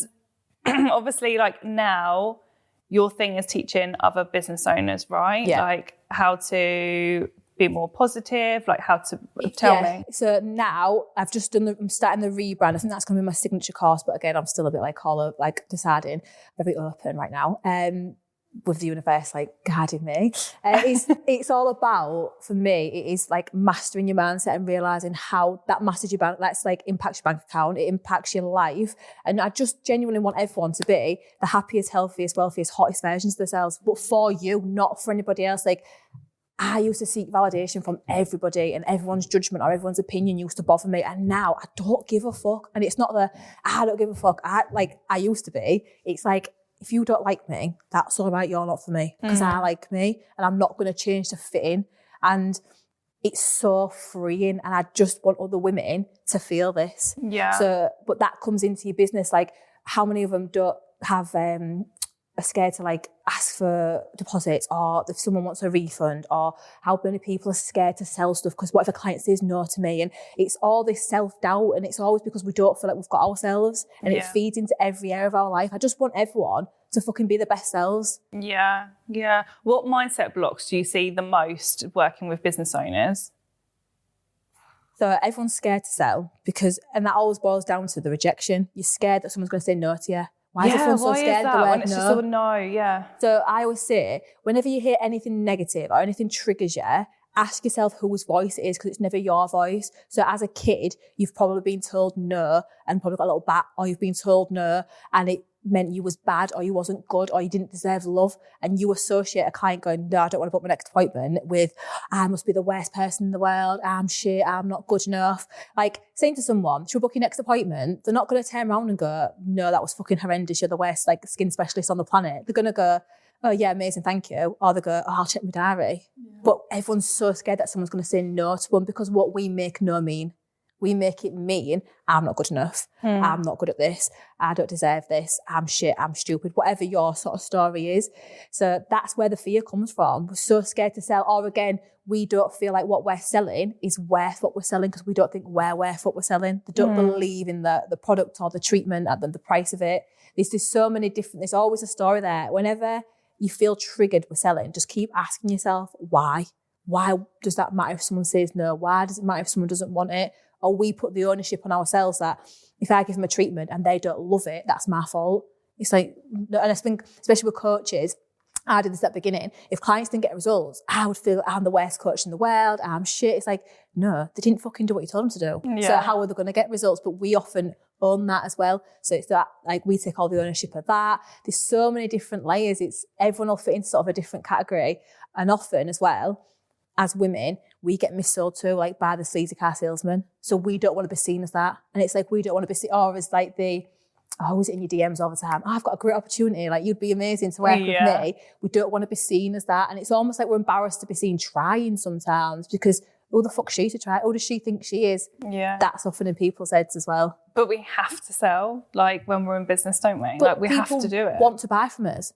obviously, like now, your thing is teaching other business owners, right? Yeah. Like how to be more positive, like how to tell me. So now I've just done I'm starting the rebrand. I think that's going to be my signature course, but again, I'm still a bit like deciding, very open right now. With the universe like guiding me. It's all about, for me, it is like mastering your mindset and realising how that masters your bank, that's like impacts your bank account, it impacts your life. And I just genuinely want everyone to be the happiest, healthiest, wealthiest, hottest versions of themselves, but for you, not for anybody else. Like, I used to seek validation from everybody, and everyone's judgment or everyone's opinion used to bother me. And now I don't give a fuck. And it's not I don't give a fuck. I used to be. It's like, if you don't like me, that's all right. You're not for me, because I like me, and I'm not going to change to fit in. And it's so freeing. And I just want other women to feel this. Yeah. So, but that comes into your business. Like, how many of them don't have, are scared to like ask for deposits, or if someone wants a refund, or how many people are scared to sell stuff because what if a client says no to me? And it's all this self-doubt, and it's always because we don't feel like we've got ourselves, and it feeds into every area of our life. I just want everyone to fucking be the best selves. Yeah. What mindset blocks do you see the most working with business owners? So everyone's scared to sell and that always boils down to the rejection. You're scared that someone's going to say no to you. Why is everyone so scared of the word when it's no? just all no, yeah. So I always say, whenever you hear anything negative or anything triggers you, ask yourself whose voice it is, because it's never your voice. So as a kid, you've probably been told no and probably got a little bat, or you've been told no and it meant you was bad, or you wasn't good, or you didn't deserve love, and you associate a client going, no, I don't want to book my next appointment, with I must be the worst person in the world, I'm shit, I'm not good enough. Like, saying to someone, she'll book your next appointment, they're not going to turn around and go, no, that was fucking horrendous, you're the worst like skin specialist on the planet. They're going to go, oh yeah, amazing, thank you. Or they go, oh, I'll check my diary. Yeah. But everyone's so scared that someone's going to say no to them, because what we make no mean. We make it mean, I'm not good enough, I'm not good at this, I don't deserve this, I'm shit, I'm stupid, whatever your sort of story is. So that's where the fear comes from. We're so scared to sell, or again, we don't feel like what we're selling is worth what we're selling, because we don't think we're worth what we're selling. They don't believe in the product or the treatment and the price of it. There's so many different, there's always a story there. Whenever you feel triggered with selling, just keep asking yourself, why? Why does that matter if someone says no? Why does it matter if someone doesn't want it? Or we put the ownership on ourselves that if I give them a treatment and they don't love it, that's my fault. It's like, and I think, especially with coaches, I did this at the beginning. If clients didn't get results, I would feel I'm the worst coach in the world, I'm shit. It's like, no, they didn't fucking do what you told them to do. Yeah. So how are they going to get results? But we often own that as well. So it's that, like, we take all the ownership of that. There's so many different layers. It's everyone will fit into sort of a different category. And often as well, as women, we get missold to, like, by the sleazy car salesman. So we don't want to be seen as that. And it's like, we don't want to be seen, or as like is it in your DMs all the time? I've got a great opportunity. Like, you'd be amazing to work with me. We don't want to be seen as that. And it's almost like we're embarrassed to be seen trying sometimes, because who the fuck's she to try? Who does she think she is? Yeah. That's often in people's heads as well. But we have to sell, like, when we're in business, don't we? But like, we have to do it. Want to buy from us.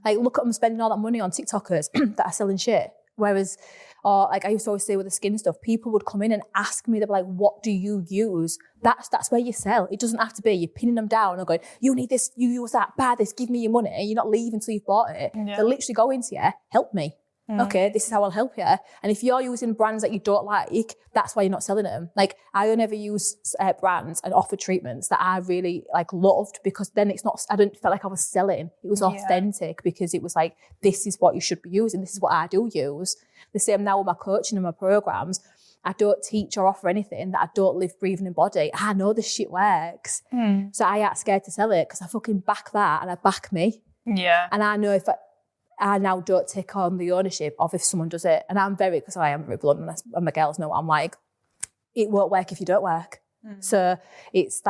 Like, look at them spending all that money on TikTokers that are selling shit. Whereas, or like I used to always say with the skin stuff, people would come in and ask me, they'd be like, what do you use? That's where you sell. It doesn't have to be, you're pinning them down and going, you need this, you use that, buy this, give me your money. You're not leaving until you've bought it. Yeah. They're literally going to you, help me. Okay, this is how I'll help you. And if you're using brands that you don't like, that's why you're not selling them. Like, I only ever use brands and offer treatments that I really like loved, because then it's not, I didn't feel like I was selling. It was authentic, because it was like, this is what you should be using. This is what I do use. The same now with my coaching and my programs. I don't teach or offer anything that I don't live, breathe and embody. I know this shit works. So I ain't scared to sell it because I fucking back that and I back me. Yeah. And I know if I now don't take on the ownership of if someone does it. And I'm because I am very blunt and my girls know I'm like, it won't work if you don't work. So it's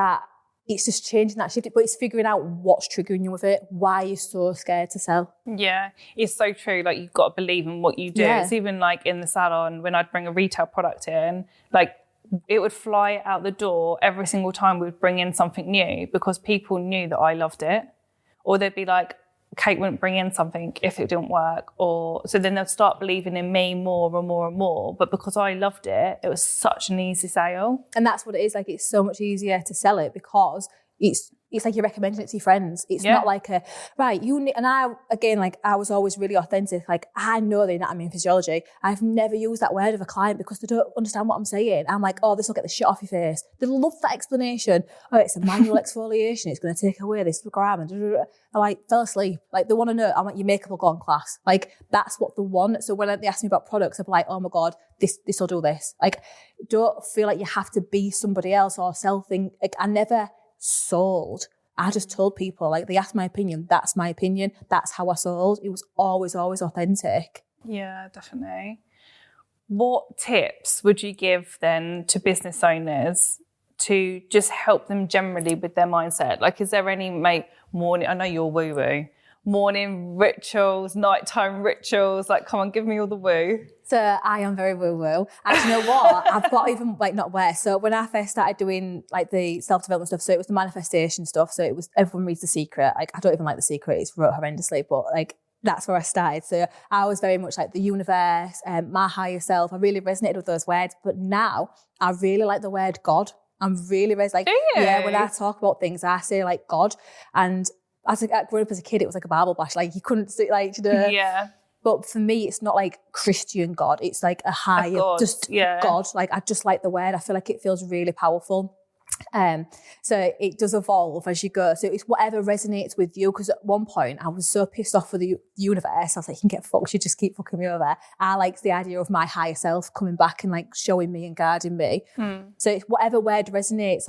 just changing that shift, but it's figuring out what's triggering you with it. Why you're so scared to sell. Yeah, it's so true. Like, you've got to believe in what you do. Yeah. It's even like in the salon when I'd bring a retail product in, like it would fly out the door every single time we would bring in something new because people knew that I loved it. Or they'd be like, Kate wouldn't bring in something if it didn't work. Or so then they'd start believing in me more and more and more. But because I loved it, it was such an easy sale. And that's what it is. Like, it's so much easier to sell it because it's like you're recommending it to your friends. It's not like right, you need, and I was always really authentic. Like, I know the anatomy and physiology. I've never used that word of a client because they don't understand what I'm saying. I'm like, oh, this will get the shit off your face. They love that explanation. Oh, it's a manual exfoliation. It's going to take away this gram. And I like fell asleep. Like, they want to know. I'm like, your makeup will go on class. Like, that's what they want. So when they ask me about products, I'm like, oh my God, this will do this. Like, don't feel like you have to be somebody else or sell things. Like, I never sold. I just told people, like, they asked my opinion, that's my opinion, that's how I sold. It was always authentic. Yeah, definitely. What tips would you give then to business owners to just help them generally with their mindset? Like, is there any morning, I know you're woo-woo, morning rituals, nighttime rituals, like, come on, give me all the woo. So I am very woo-woo. And you know what? I've got even, like, not where. So when I first started doing, like, the self-development stuff, so it was the manifestation stuff. So it was, everyone reads The Secret. Like, I don't even like The Secret. It's wrote horrendously, but, like, that's where I started. So I was very much like the universe, my higher self. I really resonated with those words. But now I really like the word God. I'm really like, yeah, when I talk about things, I say, like, God. And as growing up as a kid, it was like a Bible bash. Like, you couldn't see, like, you know. Yeah. But for me, it's not like Christian God. It's like a higher, God. Like, I just like the word. I feel like it feels really powerful. So it does evolve as you go. So it's whatever resonates with you. Because at one point, I was so pissed off with the universe. I was like, you can get fucked. You just keep fucking me over. I liked the idea of my higher self coming back and, like, showing me and guarding me. So it's whatever word resonates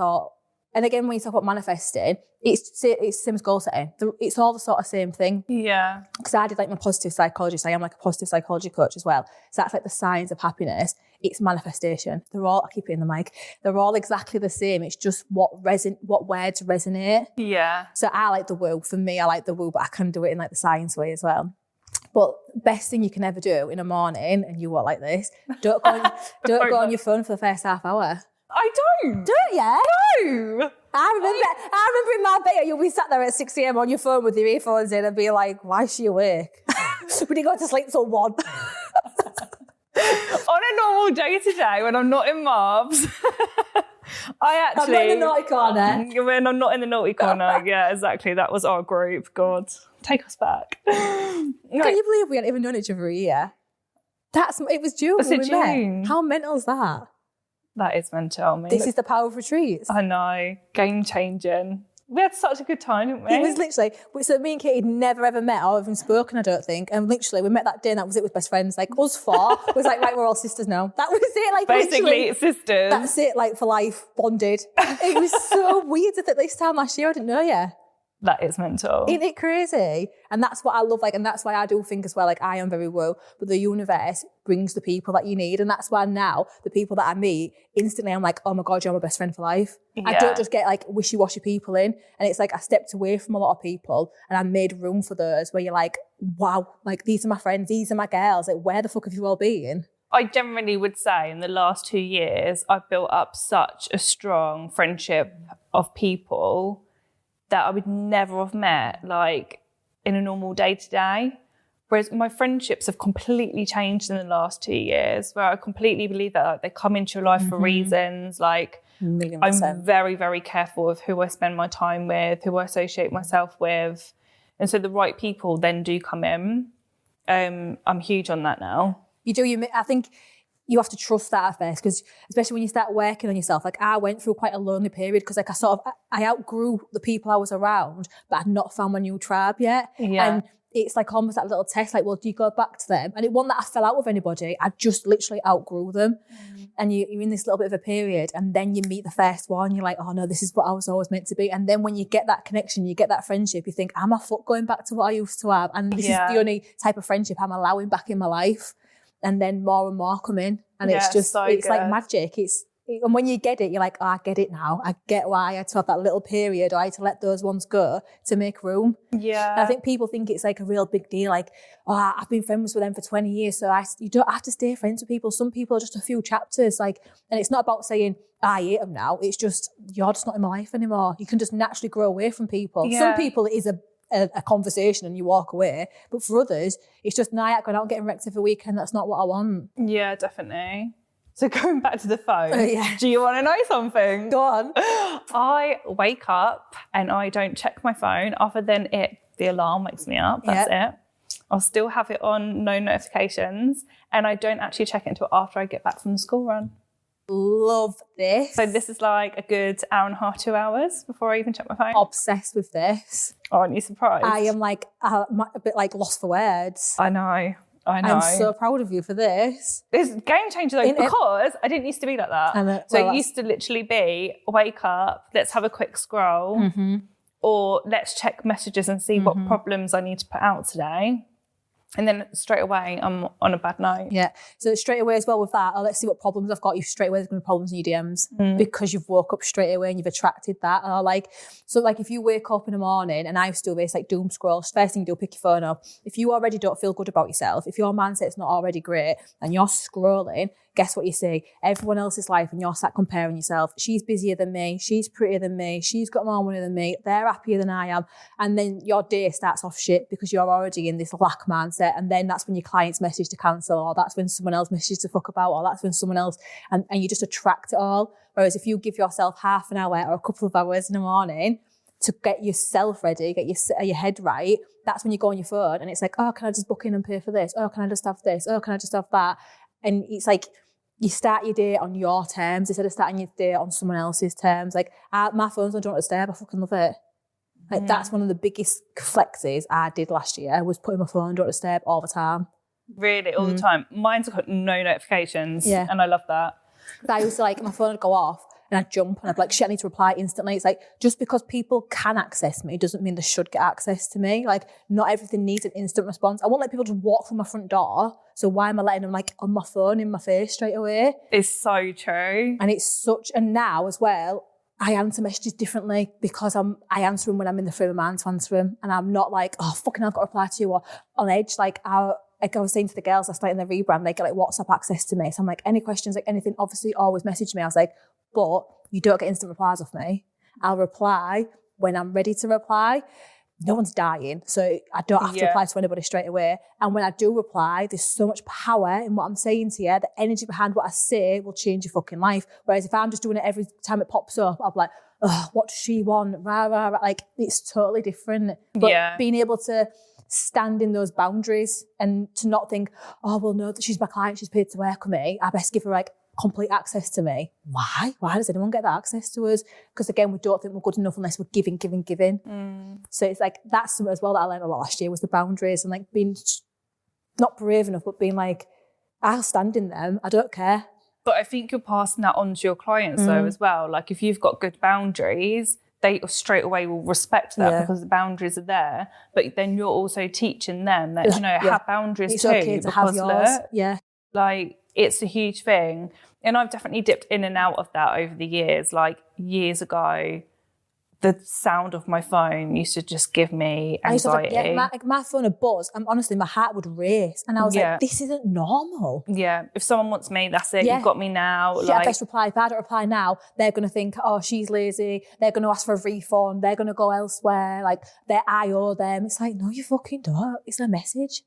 and again, when you talk about manifesting, it's the same as goal setting. It's all the sort of same thing. Yeah. Because I did, like, my positive psychology, so I am, like, a positive psychology coach as well. So that's, like, the signs of happiness. It's manifestation. They're all, I keep hitting the mic, they're all exactly the same. It's just what words resonate. Yeah. So I like the woo. For me, I like the woo, but I can do it in, like, the science way as well. But best thing you can ever do in a morning, and you won't like this, don't go on your phone for the first half hour. I don't. Don't you? No. I remember in Marbella, you'll be sat there at 6 a.m. on your phone with your earphones in and be like, why is she awake? We didn't go to sleep till 1. On a normal day today, when I'm not in Marbs, I'm not in the naughty corner. When I'm not in the naughty corner, yeah, exactly. That was our group. God, take us back. Can you believe we hadn't even known each other a year? It was June when we met. How mental is that? That is mental. This is the power of retreats. I know. Game changing. We had such a good time, didn't we? It was literally, so me and Katie had never ever met or even spoken, I don't think. And literally, we met that day and that was it with best friends. Like, us four was like, right, we're all sisters now. That was it. Like, basically, sisters. That's it, like, for life, bonded. It was so weird that this time last year I didn't know you. That is mental. Isn't it crazy? And that's what I love, like, and that's why I do think as well, like, I am very woo, but the universe brings the people that you need. And that's why now the people that I meet, instantly I'm like, oh my God, you're my best friend for life. Yeah. I don't just get, like, wishy-washy people in. And it's like I stepped away from a lot of people and I made room for those where you're like, wow, like, these are my friends, these are my girls. Like, where the fuck have you all been? I generally would say in the last 2 years, I've built up such a strong friendship of people that I would never have met, like, in a normal day-to-day. Whereas my friendships have completely changed in the last 2 years, where I completely believe that, like, they come into your life for reasons. Like, I'm very, very careful of who I spend my time with, who I associate myself with. And so the right people then do come in. I'm huge on that now. You do. I think you have to trust that at first, because especially when you start working on yourself, like, I went through quite a lonely period because, like, I outgrew the people I was around, but I'd not found my new tribe yet. Yeah. And it's like almost that little test, like, well, do you go back to them? And it wasn't that I fell out with anybody. I just literally outgrew them. And you're in this little bit of a period, and then you meet the first one. You're like, oh no, this is what I was always meant to be. And then when you get that connection, you get that friendship, you think, am I going back to what I used to have? And this is the only type of friendship I'm allowing back in my life. And then more and more come in. And it's just, so it's like magic. And when you get it, you're like, oh, I get it now. I get why I had to have that little period, or I had to let those ones go to make room. Yeah. And I think people think it's like a real big deal. Like, oh, I've been friends with them for 20 years. So you don't have to stay friends with people. Some people are just a few chapters. Like, and it's not about saying, I hate them now. It's just, you're just not in my life anymore. You can just naturally grow away from people. Yeah. Some people, it is a conversation and you walk away. But for others, it's just night out, going out and getting wrecked every weekend. That's not what I want. Yeah, definitely. So going back to the phone, do you want to know something? Go on. I wake up and I don't check my phone other than the alarm wakes me up. That's it. I'll still have it on, no notifications, and I don't actually check it until after I get back from the school run. Love this. So this is like a good hour and a half, 2 hours before I even check my phone. Obsessed with this. Aren't you surprised? I am like a bit like lost for words. I know. I'm so proud of you for this. It's a game changer though, because I didn't used to be like that. So it used to literally be, wake up, let's have a quick scroll, or let's check messages and see what problems I need to put out today. And then straight away, I'm on a bad note. Yeah. So straight away as well with that, let's see what problems I've got. You straight away, there's going to be problems in your DMs because you've woke up straight away and you've attracted that. And so if you wake up in the morning, and I used to do this, like doom scroll, first thing you do, pick your phone up. If you already don't feel good about yourself, if your mindset's not already great and you're scrolling, guess what you see? Everyone else's life, and you're sat comparing yourself. She's busier than me. She's prettier than me. She's got more money than me. They're happier than I am. And then your day starts off shit because you're already in this lack mindset. And then that's when your clients message to cancel, or that's when someone else messages to fuck about, or that's when someone else, and you just attract it all. Whereas if you give yourself half an hour or a couple of hours in the morning to get yourself ready, get your head right, that's when you go on your phone and it's like, oh, can I just book in and pay for this? Oh, can I just have this? Oh, can I just have that? And it's like, you start your day on your terms instead of starting your day on someone else's terms. Like, my phone's on Do Not Disturb. I fucking love it. Like, that's one of the biggest flexes I did last year, was putting my phone on Do Not Disturb all the time. Really? All the time? Mine's got no notifications. Yeah. And I love that. I used to, like, my phone would go off and I'd jump and I'd be like, shit, I need to reply instantly. It's like, just because people can access me doesn't mean they should get access to me. Like, not everything needs an instant response. I won't let people just walk from my front door. So why am I letting them, like, on my phone in my face straight away? It's so true. And it's and now as well, I answer messages differently because I answer them when I'm in the frame of mind to answer them. And I'm not like, oh, fucking, I've got to reply to you, or on edge. Like I was saying to the girls last night in the rebrand, they get like WhatsApp access to me. So I'm like, any questions, like anything, obviously always message me. I was like, but you don't get instant replies off me. I'll reply when I'm ready to reply. No one's dying, so I don't have to reply to anybody straight away. And when I do reply, there's so much power in what I'm saying to you. The energy behind what I say will change your fucking life. Whereas if I'm just doing it every time it pops up, I'm like, oh, what does she want? Rah, rah, rah. Like, it's totally different. But being able to stand in those boundaries and to not think, oh, well, no, she's my client, she's paid to work with me, I best give her like complete access to me. Why does anyone get that access to us? Because again, we don't think we're good enough unless we're giving. So it's like, that's something as well that I learned a lot last year, was the boundaries, and like being not brave enough, but being like, I'll stand in them, I don't care. But I think you're passing that on to your clients though as well. Like, if you've got good boundaries, they straight away will respect that because the boundaries are there. But then you're also teaching them that, have boundaries it's too. Okay to have yours. Like, it's a huge thing. And I've definitely dipped in and out of that over the years. Like, years ago, the sound of my phone used to just give me anxiety. My phone would buzz, and honestly, my heart would race. And I was like, this isn't normal. Yeah. If someone wants me, that's it. You've got me now. I best reply. If I don't reply now, they're going to think, oh, she's lazy. They're going to ask for a refund. They're going to go elsewhere. Like, I owe them. It's like, no, you fucking don't. It's a message.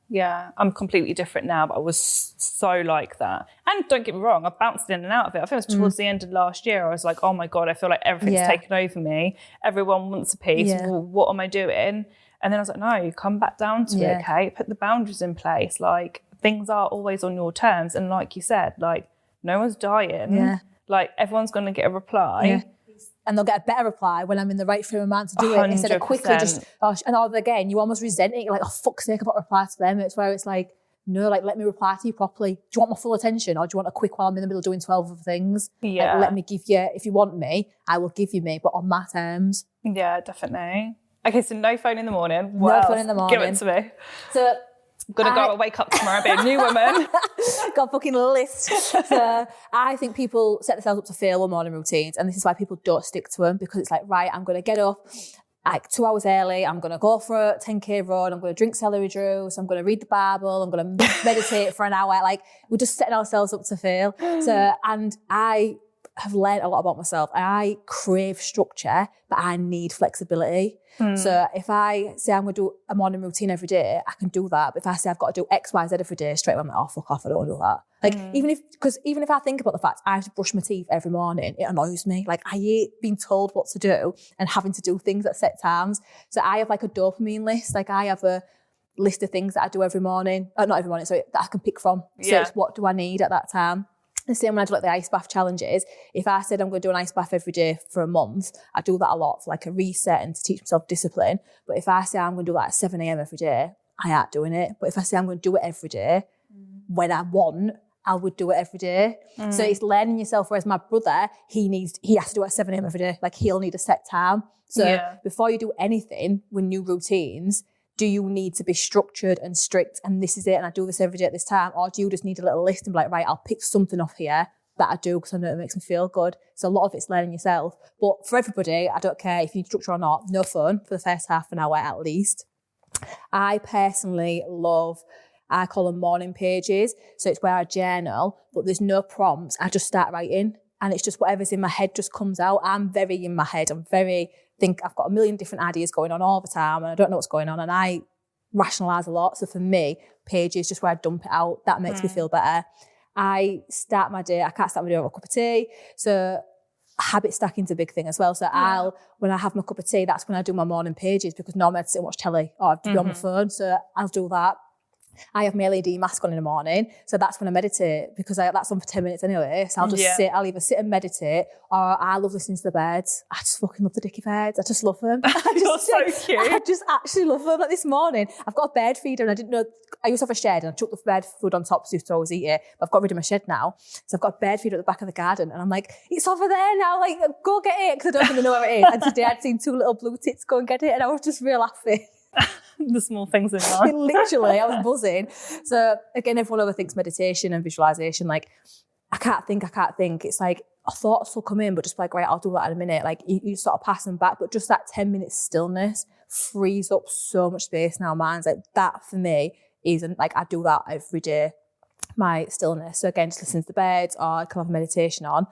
Yeah, I'm completely different now, but I was so like that. And don't get me wrong, I bounced in and out of it. I think it was towards the end of last year. I was like, oh my God, I feel like everything's taken over me. Everyone wants a piece. Well, what am I doing? And then I was like, no, come back down to it, okay? Put the boundaries in place. Like, things are always on your terms. And like you said, like, no one's dying. Like, everyone's going to get a reply. and they'll get a better reply when I'm in the right frame of mind to do it instead of quickly just, again, you almost resent it. You're like, oh, fuck's sake, I've got to reply to them. It's where it's like, no, like, let me reply to you properly. Do you want my full attention, or do you want a quick while I'm in the middle doing 12 other things? Yeah. Like, let me give you, if you want me, I will give you me, but on my terms. Yeah, definitely. Okay, so no phone in the morning. No phone in the morning. Give it to me. So I'm going to go and wake up tomorrow and be a new woman. Got a fucking list. So I think people set themselves up to fail with morning routines, and this is why people don't stick to them, because it's like, right, I'm going to get up like 2 hours early, I'm going to go for a 10k run, I'm going to drink celery juice, I'm going to read the Bible, I'm going to meditate for an hour. Like, we're just setting ourselves up to fail. So, and I have learned a lot about myself. I crave structure, but I need flexibility. So if I say I'm going to do a morning routine every day, I can do that. But if I say I've got to do X, Y, Z every day, straight away I'm like, oh, fuck off, I don't want to do that. Like, even if I think about the fact I have to brush my teeth every morning, it annoys me. Like, I hate being told what to do and having to do things at set times. So I have like a dopamine list. Like, I have a list of things that I do every morning. Not every morning, sorry, that I can pick from. So it's what do I need at that time. The same when I do like the ice bath challenges. If I said I'm going to do an ice bath every day for a month, I do that a lot for like a reset and to teach myself discipline. But if I say I'm going to do that at 7 a.m. every day, I ain't doing it. But if I say I'm going to do it every day, when I want, I would do it every day. So it's learning yourself. Whereas my brother, he has to do it at 7 a.m. every day. Like, he'll need a set time. So before you do anything with new routines, do you need to be structured and strict and this is it and I do this every day at this time? Or do you just need a little list and be like, right, I'll pick something off here that I do because I know it makes me feel good. So a lot of it's learning yourself. But for everybody, I don't care if you need structure or not, no phone for the first half an hour at least. I personally love, I call them morning pages. So it's where I journal, but there's no prompts. I just start writing and it's just whatever's in my head just comes out. I'm very in my head. Think I've got a million different ideas going on all the time and I don't know what's going on and I rationalise a lot. So for me, pages just where I dump it out. That makes me feel better. I start my day, I can't start my day with a cup of tea. So habit stacking's a big thing as well. So when I have my cup of tea, that's when I do my morning pages because normally I'd sit and watch telly or I'd be on my phone. So I'll do that. I have my LED mask on in the morning, so that's when I meditate because that's on for 10 minutes anyway. So I'll just sit, I'll either sit and meditate or I love listening to the birds. I just fucking love the dicky birds. I just love them. You're so cute. I just actually love them. Like this morning, I've got a bird feeder and I didn't know, I used to have a shed and I chucked the bird food on top so I used to always eat it. But I've got rid of my shed now. So I've got a bird feeder at the back of the garden and I'm like, it's over there now, like go get it because I don't even know where it is. And today I'd seen 2 little blue tits go and get it and I was just real laughing. The small things in life. Literally, I was buzzing. So again, everyone overthinks meditation and visualization. Like, I can't think. It's like thoughts will come in, but just like, right, I'll do that in a minute. Like you sort of pass them back, but just that 10 minutes stillness frees up so much space in our minds. Like that for me isn't like I do that every day. My stillness. So again, just listen to the birds or I can have meditation on.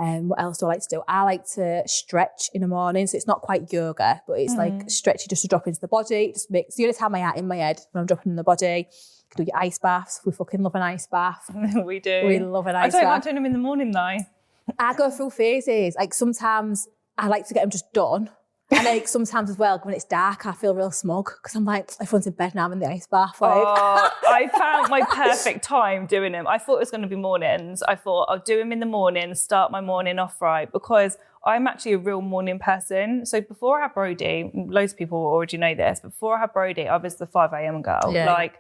What else do I like to do? I like to stretch in the morning. So it's not quite yoga, but it's like stretchy just to drop into the body. It just makes, the only time I am in my head when I'm dropping in the body. You can do your ice baths. We fucking love an ice bath. We do. We love an ice bath. I don't like doing them in the morning though. I go through phases. Like sometimes I like to get them just done. And then sometimes as well, when it's dark, I feel real smug because I'm like, everyone's in bed now, I'm in the ice bath. Like. Oh, I found my perfect time doing them. I thought it was going to be mornings. I thought I'll do them in the morning, start my morning off right because I'm actually a real morning person. So before I had Brody, loads of people already know this, before I had Brody, I was the 5 a.m. girl. Yeah. Like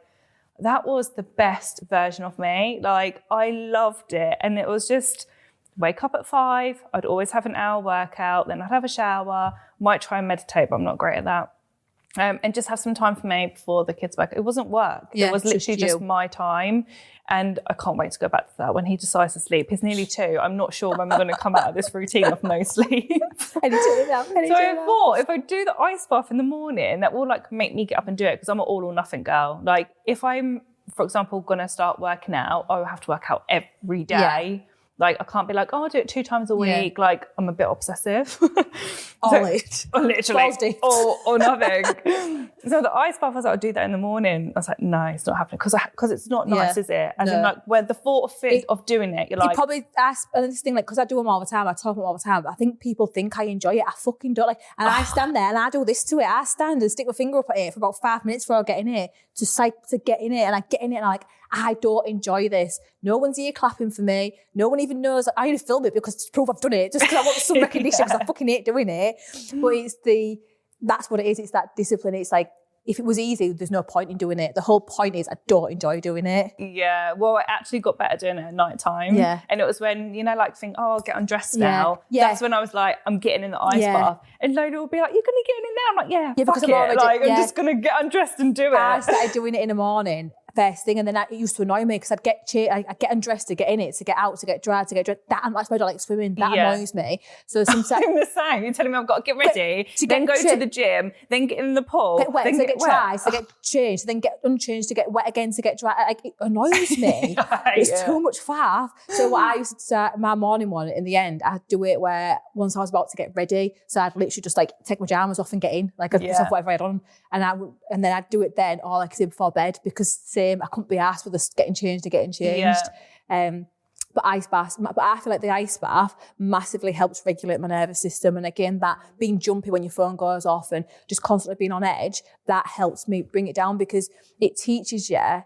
that was the best version of me. Like I loved it. And it was just wake up at 5, I'd always have an hour workout, then I'd have a shower, might try and meditate, but I'm not great at that. And just have some time for me before the kids work. It wasn't work. It was literally just my time. And I can't wait to go back to that when he decides to sleep. He's nearly 2. I'm not sure when I'm going to come out of this routine of no sleep. So I thought if I do the ice bath in the morning, that will like make me get up and do it because I'm an all or nothing girl. Like if I'm, for example, going to start working out, I will have to work out every day. Yeah. Like, I can't be like, oh, I'll do it 2 times a week. Yeah. Like, I'm a bit obsessive. Literally. Or nothing. So the ice bath, I was like, I'll do that in the morning. I was like, no, it's not happening because it's not nice, is it? As in, like, when the thought of doing it, you're like, you probably ask, and this thing, like, because I do them all the time, I talk about them all the time, but I think people think I enjoy it. I fucking don't. Like, and I stand there and I do this to it. I stand and stick my finger up at it for about 5 minutes before I get in it to get in it, and I get in it and I'm like, I don't enjoy this. No one's here clapping for me. No one even knows. I need to film it because to prove I've done it, just because I want some recognition because I fucking hate doing it. But that's what it is. It's that discipline. It's like, if it was easy, there's no point in doing it. The whole point is I don't enjoy doing it. Yeah, well, I actually got better doing it at night time. Yeah. And it was when, like, think, I'll get undressed now. Yeah. That's when I was like, I'm getting in the ice bath. And Lola will be like, you're going to get in now? I'm like, yeah, fuck because it. I'm just going to get undressed and do it. I started doing it in the morning, first thing, and then it used to annoy me because I'd get undressed to get in it, to get out, to get dried. That's why I don't like swimming. That annoys me. So sometimes I'm the same. You're telling me I've got to get ready, then go to the gym, then get in the pool, get wet, then to get dry, to get changed, then get unchanged, to get wet again, to get dry. Like, it annoys me. It's too much faff. So what I used to start my morning one, in the end, I'd do it where once I was about to get ready, so I'd literally just like take my pajamas off and get in, like just off whatever I had on, and then I'd do it then, or like I said, before bed, because I couldn't be asked with us getting changed. But I feel like the ice bath massively helps regulate my nervous system. And again, that being jumpy when your phone goes off and just constantly being on edge, that helps me bring it down, because it teaches you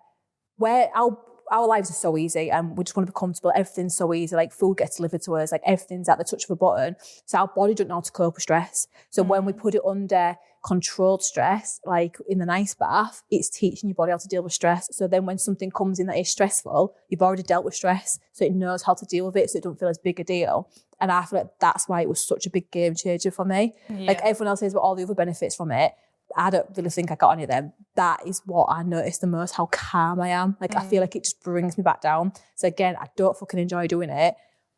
where our lives are so easy and we just want to be comfortable. Everything's so easy. Like, food gets delivered to us. Like, everything's at the touch of a button. So our body doesn't know how to cope with stress. So when we put it under controlled stress, like in the ice bath, it's teaching your body how to deal with stress. So then when something comes in that is stressful, you've already dealt with stress. So it knows how to deal with it, so it don't feel as big a deal. And I feel like that's why it was such a big game changer for me. Yeah. Like, everyone else says about all the other benefits from it, I don't really think I got any of them. That is what I noticed the most, how calm I am. Like, I feel like it just brings me back down. So again, I don't fucking enjoy doing it,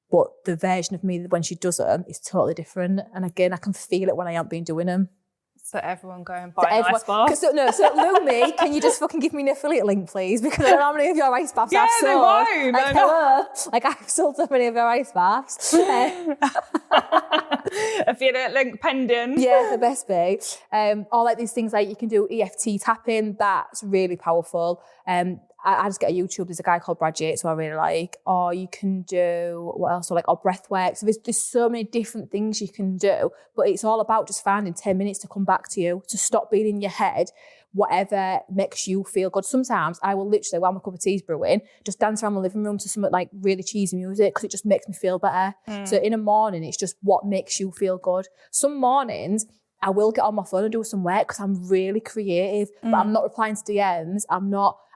but the version of me when she does them is totally different. And again, I can feel it when I am doing them. So everyone go and buy an ice bath. So Lumi, can you just fucking give me an affiliate link, please? Because I don't know how many of your ice baths I've sold. They won't. Like, hello. Like, I've sold so many of your ice baths. Affiliate link pending. Yeah, the best be. Or like these things like you can do EFT tapping. That's really powerful. I just get a YouTube. There's a guy called Brad Yates who I really like. Or you can do, what else? Or breath work. So there's so many different things you can do. But it's all about just finding 10 minutes to come back to you, to stop being in your head, whatever makes you feel good. Sometimes I will literally, while my cup of tea's brewing, just dance around my living room to some like really cheesy music because it just makes me feel better. So in the morning, it's just what makes you feel good. Some mornings, I will get on my phone and do some work because I'm really creative, but I'm not replying to DMs.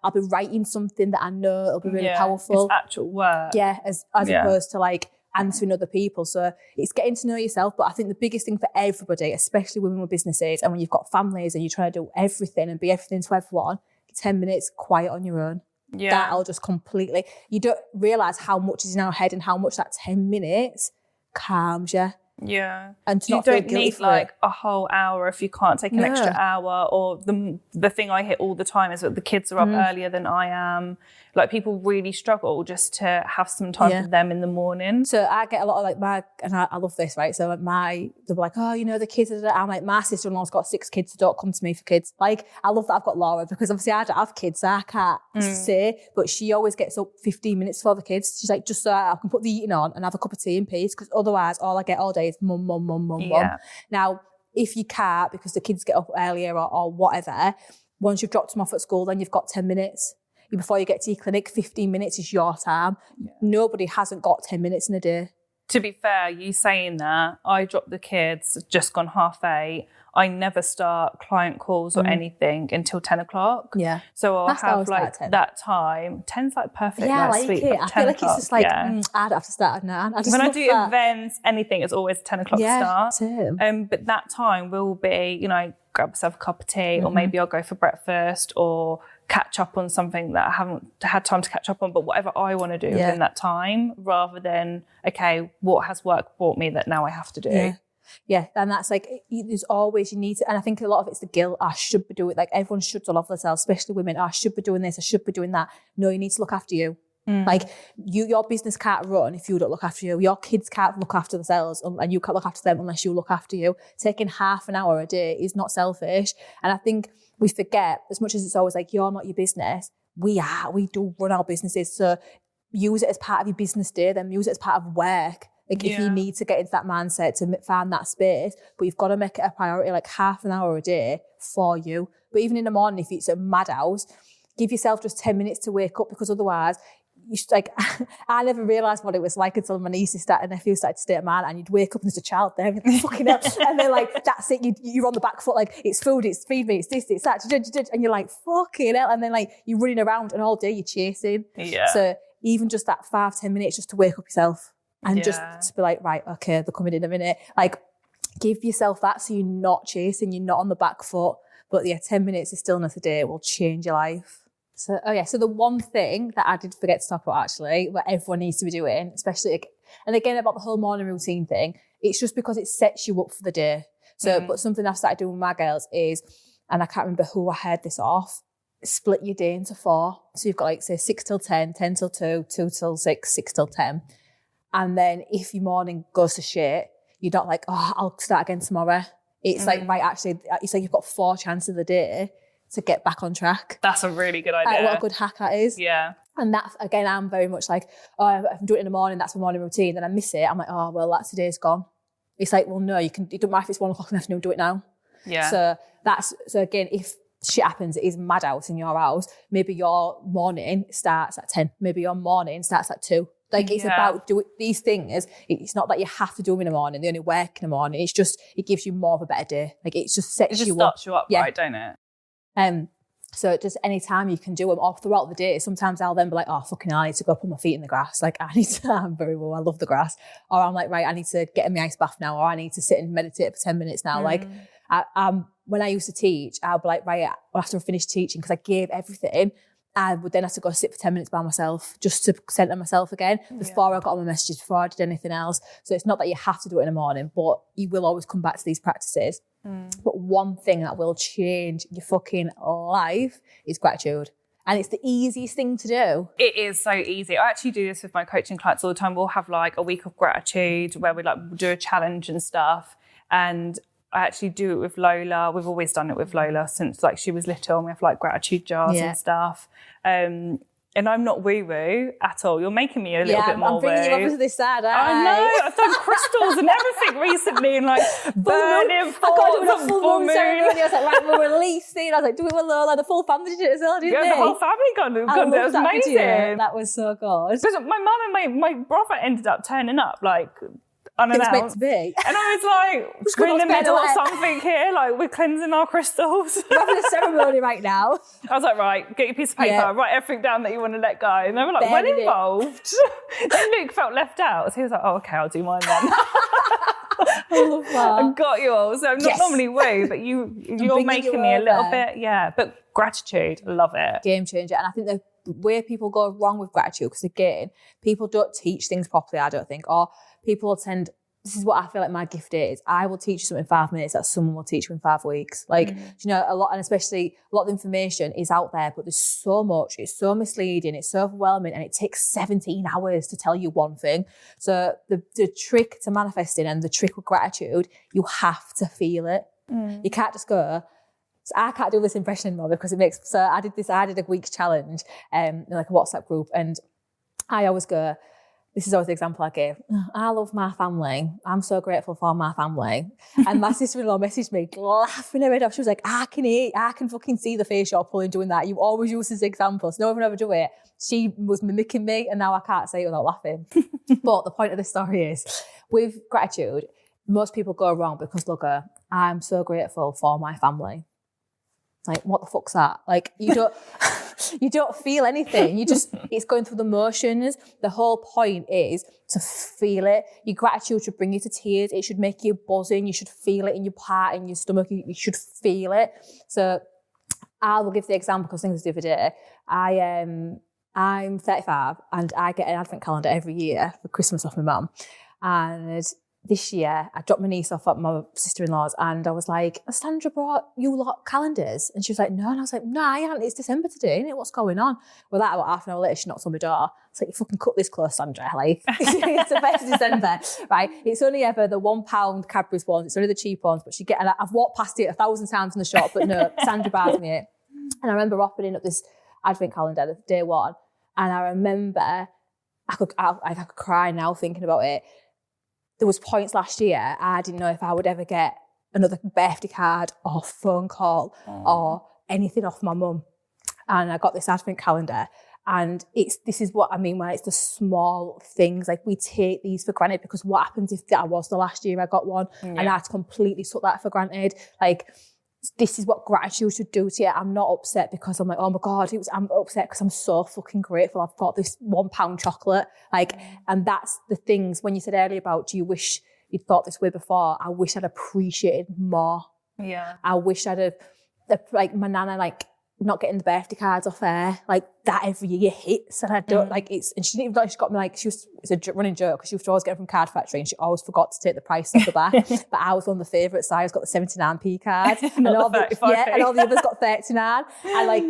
I'll be writing something that I know will be really powerful. It's actual work. Yeah, as opposed to like answering other people. So it's getting to know yourself. But I think the biggest thing for everybody, especially women with businesses and when you've got families and you're trying to do everything and be everything to everyone, 10 minutes quiet on your own. Yeah. That'll just completely, you don't realise how much is in our head and how much that 10 minutes calms you. Yeah. And you don't need like a whole hour if you can't take an extra hour. Or the thing I hit all the time is that the kids are up earlier than I am. Like, people really struggle just to have some time for them in the morning. So I get a lot of like I love this, right? So like they're like, oh, the kids are, I'm like, my sister-in-law's got 6 kids, so don't come to me for kids. Like, I love that I've got Laura, because obviously I don't have kids, so I can't say, but she always gets up 15 minutes for the kids. She's like, just so I can put the eating on and have a cup of tea in peace, because otherwise all I get all day is mum, mum, mum, mum, mum. Now, if you can't, because the kids get up earlier or whatever, once you've dropped them off at school, then you've got 10 minutes. Before you get to your clinic, 15 minutes is your time. Yeah. Nobody hasn't got 10 minutes in a day. To be fair, you saying that, I drop the kids, just gone 8:30. I never start client calls or anything until 10 o'clock. Yeah. So I'll have like that time. 10's like perfect. Yeah, I like sleep it. I feel like it's just like, I'd have to start at 9. When I do events, anything, it's always 10 o'clock start. Same. But that time will be, grab myself a cup of tea, or maybe I'll go for breakfast or catch up on something that I haven't had time to catch up on, but whatever I want to do within that time, rather than, okay, what has work brought me that now I have to do? Yeah, and that's like, there's always, you need to, and I think a lot of it's the guilt. I should be doing, like, everyone should love themselves, especially women. I should be doing this, I should be doing that. No, you need to look after you. Like your business can't run if you don't look after you. Your kids can't look after themselves and you can't look after them unless you look after you. Taking half an hour a day is not selfish. And I think we forget, as much as it's always like, you're not your business, we do run our businesses. So use it as part of your business day, then use it as part of work. Like if you need to get into that mindset to find that space, but you've got to make it a priority, like half an hour a day for you. But even in the morning, if it's a madhouse, give yourself just 10 minutes to wake up, because otherwise, you should, like, I never realised what it was like until my nieces and nephews started to stay at mine, and you'd wake up and there's a child there, and fucking hell, and then like that's it, you're on the back foot, like it's food, it's feed me, it's this, it's that, and you're like fucking hell, and then like you're running around and all day you're chasing. So even just that 5-10 minutes just to wake up yourself and just to be like, right, okay, they're coming in a minute. Like give yourself that so you're not chasing, you're not on the back foot. But 10 minutes of stillness a day will change your life. So the one thing that I did forget to talk about actually, what everyone needs to be doing, especially, and again about the whole morning routine thing, it's just because it sets you up for the day. So, but something I've started doing with my girls is, and I can't remember who I heard this off, split your day into 4. So you've got like, say 6 till 10, 10 till 2, 2 till 6, 6 till 10. And then if your morning goes to shit, you're not like, oh, I'll start again tomorrow. It's like, right, actually, it's like you've got 4 chances of the day to get back on track. That's a really good idea. What a good hack that is. Yeah. And that's, again, I'm very much like, oh, if I'm doing it in the morning, that's my morning routine. Then I miss it. I'm like, oh, well, that's today's gone. It's like, well, no, it don't matter if it's 1 o'clock in the afternoon, do it now. Yeah. So again, if shit happens, it is madhouse in your house, maybe your morning starts at 10. Maybe your morning starts at 2. Like it's about these things. It's not that you have to do them in the morning. They only work in the morning. It's just, it gives you more of a better day. Like it just sets you up. Starts you up, right, don't it? So just any time you can do them, or throughout the day, sometimes I'll then be like, oh, fucking hell, I need to go put my feet in the grass. Like I need to, I'm very well, I love the grass. Or I'm like, right, I need to get in my ice bath now, or I need to sit and meditate for 10 minutes now. Like when I used to teach, I'll be like, right, after I finished teaching, because I gave everything, I would then have to go sit for 10 minutes by myself just to centre myself again before I got on my messages, before I did anything else. So it's not that you have to do it in the morning, but you will always come back to these practices. But one thing that will change your fucking life is gratitude. And it's the easiest thing to do. It is so easy. I actually do this with my coaching clients all the time. We'll have like a week of gratitude where we like do a challenge and stuff. And I actually do it with Lola. We've always done it with Lola since like she was little, and we have like gratitude jars and stuff. And I'm not woo-woo at all. You're making me a little bit more I'm bringing you over to this side. I know. I've done crystals and everything recently, and like burning thoughts of full moon. Ceremony. I was like, right, we're releasing. I was like, do it with Lola. The full family did it as well, didn't they? The whole family got it. It was amazing. Video. That was so good. Because my mum and my brother ended up turning up like unannounced. It was meant to be. And I was like, we're in the middle of something here, like we're cleansing our crystals. We're having a ceremony right now. I was like, right, get your piece of paper, write everything down that you want to let go. And they were like, well involved. Then Luke felt left out. So he was like, oh, okay, I'll do mine then. I love that. I got you all. So I'm not normally woo, but you're making me a little bit, but gratitude, love it. Game changer. And I think the where people go wrong with gratitude, because again, people don't teach things properly, I don't think, or people tend, this is what I feel like my gift is, I will teach you something in 5 minutes that someone will teach you in 5 weeks. Like, you know, a lot, and especially a lot of information is out there, but there's so much, it's so misleading, it's so overwhelming, and it takes 17 hours to tell you one thing. So the trick to manifesting and the trick with gratitude, you have to feel it. You can't just go, so I can't do this impression anymore because it makes, so I did a week's challenge in like a WhatsApp group, and I always go, this is always the example I give, I love my family, I'm so grateful for my family. And my sister-in-law messaged me laughing her head off. She was like, I can fucking see the face you're pulling doing that. You always use this example, so no one would ever do it. She was mimicking me, and now I can't say it without laughing. But the point of the story is, with gratitude, most people go wrong because look, I'm so grateful for my family. Like, what the fuck's that? Like, you don't feel anything. You just, it's going through the motions. The whole point is to feel it. Your gratitude should bring you to tears. It should make you buzzing. You should feel it in your heart, in your stomach. You should feel it. So I will give the example because I think the other day, I'm 35 and I get an advent calendar every year for Christmas off my mum. And this year, I dropped my niece off at my sister-in-law's and I was like, Sandra brought you lot calendars. And she was like, no. And I was like, no, I haven't. It's December today, innit? What's going on? Well, that about half an hour later, she knocks on my door. It's like, you fucking cut this close, Sandra. Like, it's the 1st of December, right? It's only ever the £1 Cadbury's ones. It's only the cheap ones. But and I've walked past it 1,000 times in the shop, but no, Sandra bars me it. And I remember opening up this advent calendar, day one. And I remember, I could cry now thinking about it. There was points last year I didn't know if I would ever get another birthday card or phone call or anything off my mum. And I got this advent calendar, and this is what I mean when it's the small things. Like, we take these for granted, because what happens if that was the last year I got one and I completely took that for granted? Like, this is what gratitude should do to you. I'm not upset because I'm like, oh my God, I'm upset because I'm so fucking grateful I've got this £1 chocolate. Like, and that's the things when you said earlier about, do you wish you'd thought this way before? I wish I'd appreciated more. Yeah. I wish I'd have, like, my nana, like, not getting the birthday cards off her, like, that every year hits, and I don't, like, and she didn't even know, she got me, like, it's a running joke, because she was always getting from Card Factory, and she always forgot to take the price off the back, but I was one of the favourites, so I always got the 79p card, and all the others got 39, and, like,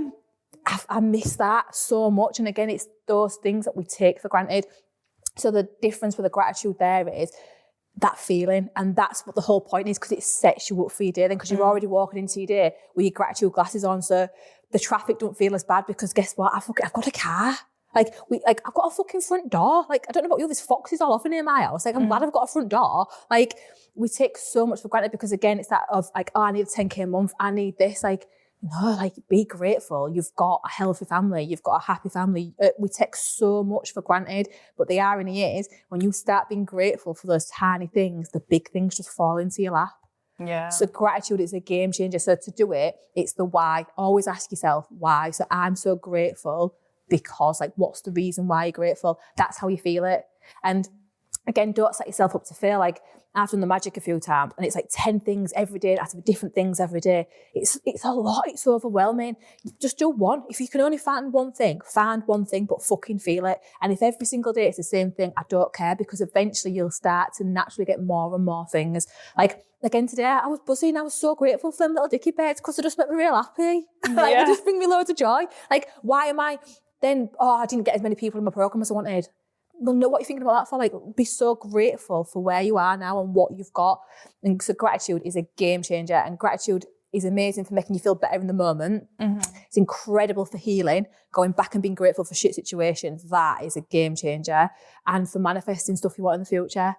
I miss that so much, and again, it's those things that we take for granted. So the difference with the gratitude there is that feeling, and that's what the whole point is, because it sets you up for your day then, because you're already walking into your day with your gratitude glasses on, so the traffic don't feel as bad, because guess what, I've got a car, I've got a fucking front door. Like, I don't know about you, there's foxes all off in near my house. Like, I'm glad I've got a front door. Like, we take so much for granted, because again, it's that of like, oh, I need a 10k a month, I need this, like, no, like, be grateful. You've got a healthy family. You've got a happy family. We take so much for granted. But the irony is, when you start being grateful for those tiny things, the big things just fall into your lap. Yeah. So gratitude is a game changer. So to do it, it's the why. Always ask yourself why. So I'm so grateful because, like, what's the reason why you're grateful? That's how you feel it. And again, don't set yourself up to fail. Like, I've done the magic a few times, and it's like 10 things every day, and I have to be different things every day. It's a lot. It's overwhelming. Just do one. If you can only find one thing, but fucking feel it. And if every single day it's the same thing, I don't care, because eventually you'll start to naturally get more and more things. Like, again, today I was buzzing. I was so grateful for them little dicky birds, because they just make me real happy. Like, they just bring me loads of joy. Like, why am I then, I didn't get as many people in my programme as I wanted? Well, know what you're thinking about that for. Like, be so grateful for where you are now and what you've got. And so gratitude is a game changer, and gratitude is amazing for making you feel better in the moment. It's incredible for healing, going back and being grateful for shit situations. That is a game changer. And for manifesting stuff you want in the future.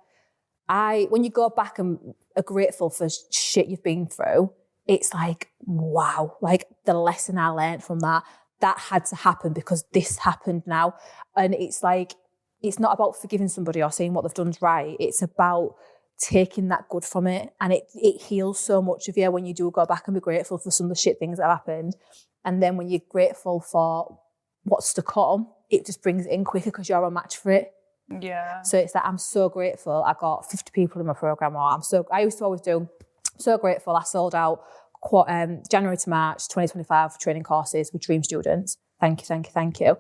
When you go back and are grateful for shit you've been through, it's like, wow, like, the lesson I learned from that had to happen because this happened now. And it's like, it's not about forgiving somebody or saying what they've done's right. It's about taking that good from it. And it heals so much of you when you do go back and be grateful for some of the shit things that have happened. And then when you're grateful for what's to come, it just brings it in quicker because you're a match for it. Yeah. So it's that I'm so grateful I got 50 people in my programme. I used to always do, so grateful I sold out January to March 2025 training courses with Dream students. Thank you.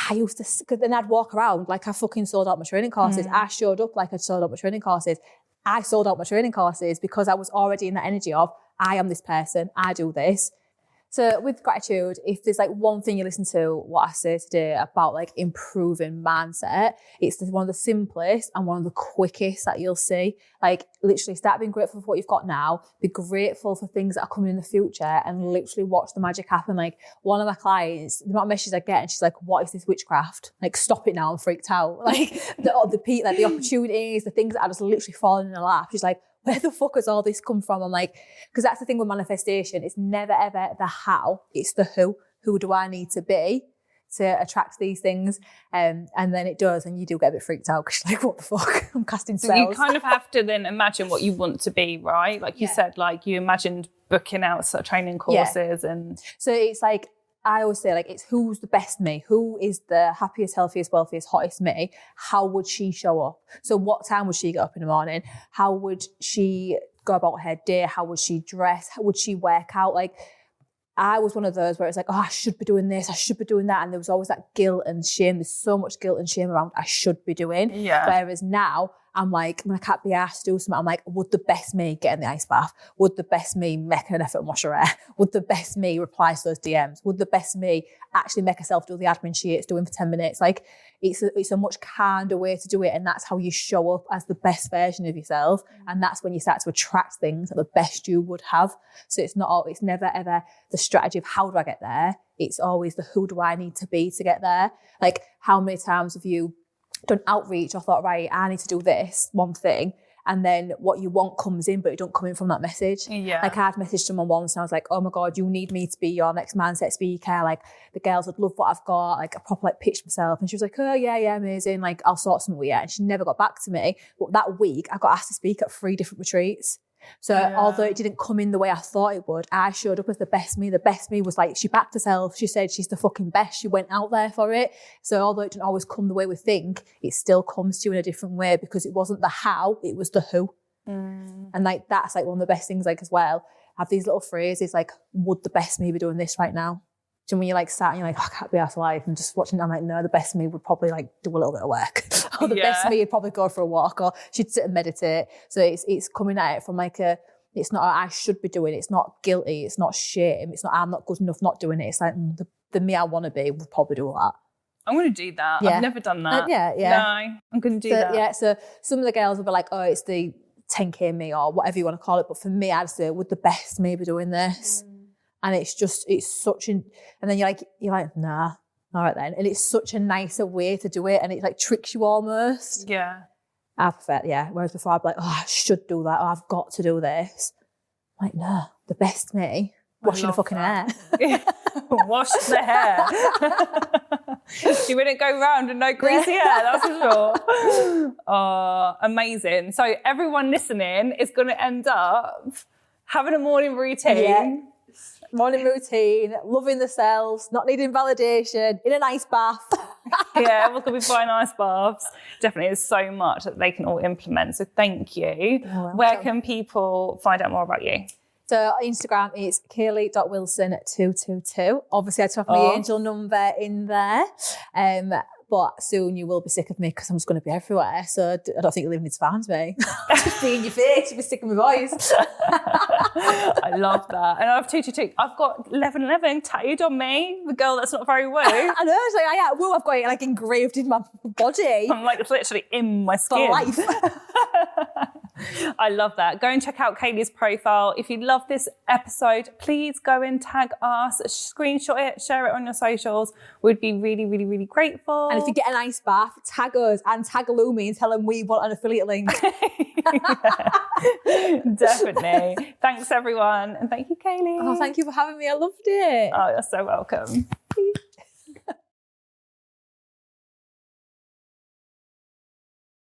I used to, because then I'd walk around like I fucking sold out my training courses. I showed up like I'd sold out my training courses. I sold out my training courses because I was already in that energy of, I am this person, I do this. So with gratitude, if there's like one thing you listen to what I say today about like improving mindset, it's one of the simplest and one of the quickest that you'll see. Like, literally start being grateful for what you've got now, be grateful for things that are coming in the future, and literally watch the magic happen. Like, one of my clients, the amount of messages I get, and she's like, what is this witchcraft? Like, stop it now, I'm freaked out. Like, the opportunities, the things that are just literally falling in her lap. She's like, where the fuck has all this come from? I'm like, because that's the thing with manifestation. It's never ever the how, it's the who. Who do I need to be to attract these things? And then it does, and you do get a bit freaked out because you're like, what the fuck? I'm casting spells. So you kind of have to then imagine what you want to be, right? Like you said, like you imagined booking out sort of training courses and... So it's like, I always say, like, it's who's the best me? Who is the happiest, healthiest, wealthiest, hottest me? How would she show up? So what time would she get up in the morning? How would she go about her day? How would she dress? How would she work out? Like, I was one of those where it's like, I should be doing this, I should be doing that. And there was always that guilt and shame. There's so much guilt and shame around I should be doing. Yeah. Whereas now I'm like, when I can't be asked to do something, I'm like, would the best me get in the ice bath? Would the best me make an effort and wash her hair? Would the best me reply to those DMs? Would the best me actually make herself do the admin sheets, doing for 10 minutes? Like, it's a much kinder way to do it. And that's how you show up as the best version of yourself. And that's when you start to attract things that the best you would have. So it's never ever the strategy of how do I get there? It's always the who do I need to be to get there? Like, how many times have you done outreach or thought, right, I need to do this one thing, and then what you want comes in, but it don't come in from that message. Yeah. Like, I'd messaged someone once and I was like, oh my God, you need me to be your next mindset speaker. Like, the girls would love what I've got. Like, I properly pitched myself. And she was like, oh yeah, amazing. Like, I'll sort something with you. And she never got back to me. But that week I got asked to speak at 3 different retreats. So although it didn't come in the way I thought it would, I showed up as the best me. The best me was like, she backed herself. She said she's the fucking best. She went out there for it. So although it didn't always come the way we think, it still comes to you in a different way, because it wasn't the how, it was the who. And like, that's like one of the best things, like, as well, have these little phrases like, would the best me be doing this right now? So when you're like sat and you're like, oh, I can't be asked live, and just watching, I'm like, no, the best me would probably like do a little bit of work. Or the best me would probably go for a walk, or she'd sit and meditate. So it's coming at it from like it's not I should be doing it. It's not guilty. It's not shame. It's not I'm not good enough not doing it. It's like the me I want to be would probably do that. I'm going to do that. Yeah. I've never done that. Yeah. No, I'm going to do that. Yeah, so some of the girls will be like, oh, it's the 10K me, or whatever you want to call it. But for me, I'd say, would the best me be doing this? And it's such an, and then you're like, nah, all right then. And it's such a nicer way to do it. And it like tricks you almost. Yeah. I prefer, Whereas before I'd be like, oh, I should do that. Oh, I've got to do this. I'm like, no, the best me, washing the fucking hair. Wash the hair. She wouldn't go round with no greasy hair, that's for sure. Oh, amazing. So everyone listening is going to end up having a morning routine. Yeah. Morning routine, loving themselves, not needing validation, in an ice bath. Yeah, we're going to be buying ice baths. Definitely, there's so much that they can all implement. So thank you. Where can people find out more about you? So Instagram is Kayleigh.Wilson222. Obviously, I have my angel number in there. But soon you will be sick of me, because I'm just going to be everywhere. So I don't think you'll even need to find me. Just be in your face, you'll be sick of my voice. I love that. And I have 222. I've got 1111 tattooed on me, the girl that's not very woo. I know, it's like, woo, I've got it like engraved in my body. I'm like, it's literally in my skin. For life. I love that. Go and check out Kayleigh's profile. If you love this episode, please go and tag us, screenshot it, share it on your socials. We'd be really, really, really grateful. And if you get an ice bath, tag us and tag Lumi and tell them we want an affiliate link. Definitely. Thanks, everyone. And thank you, Kayleigh. Oh, thank you for having me. I loved it. Oh, you're so welcome.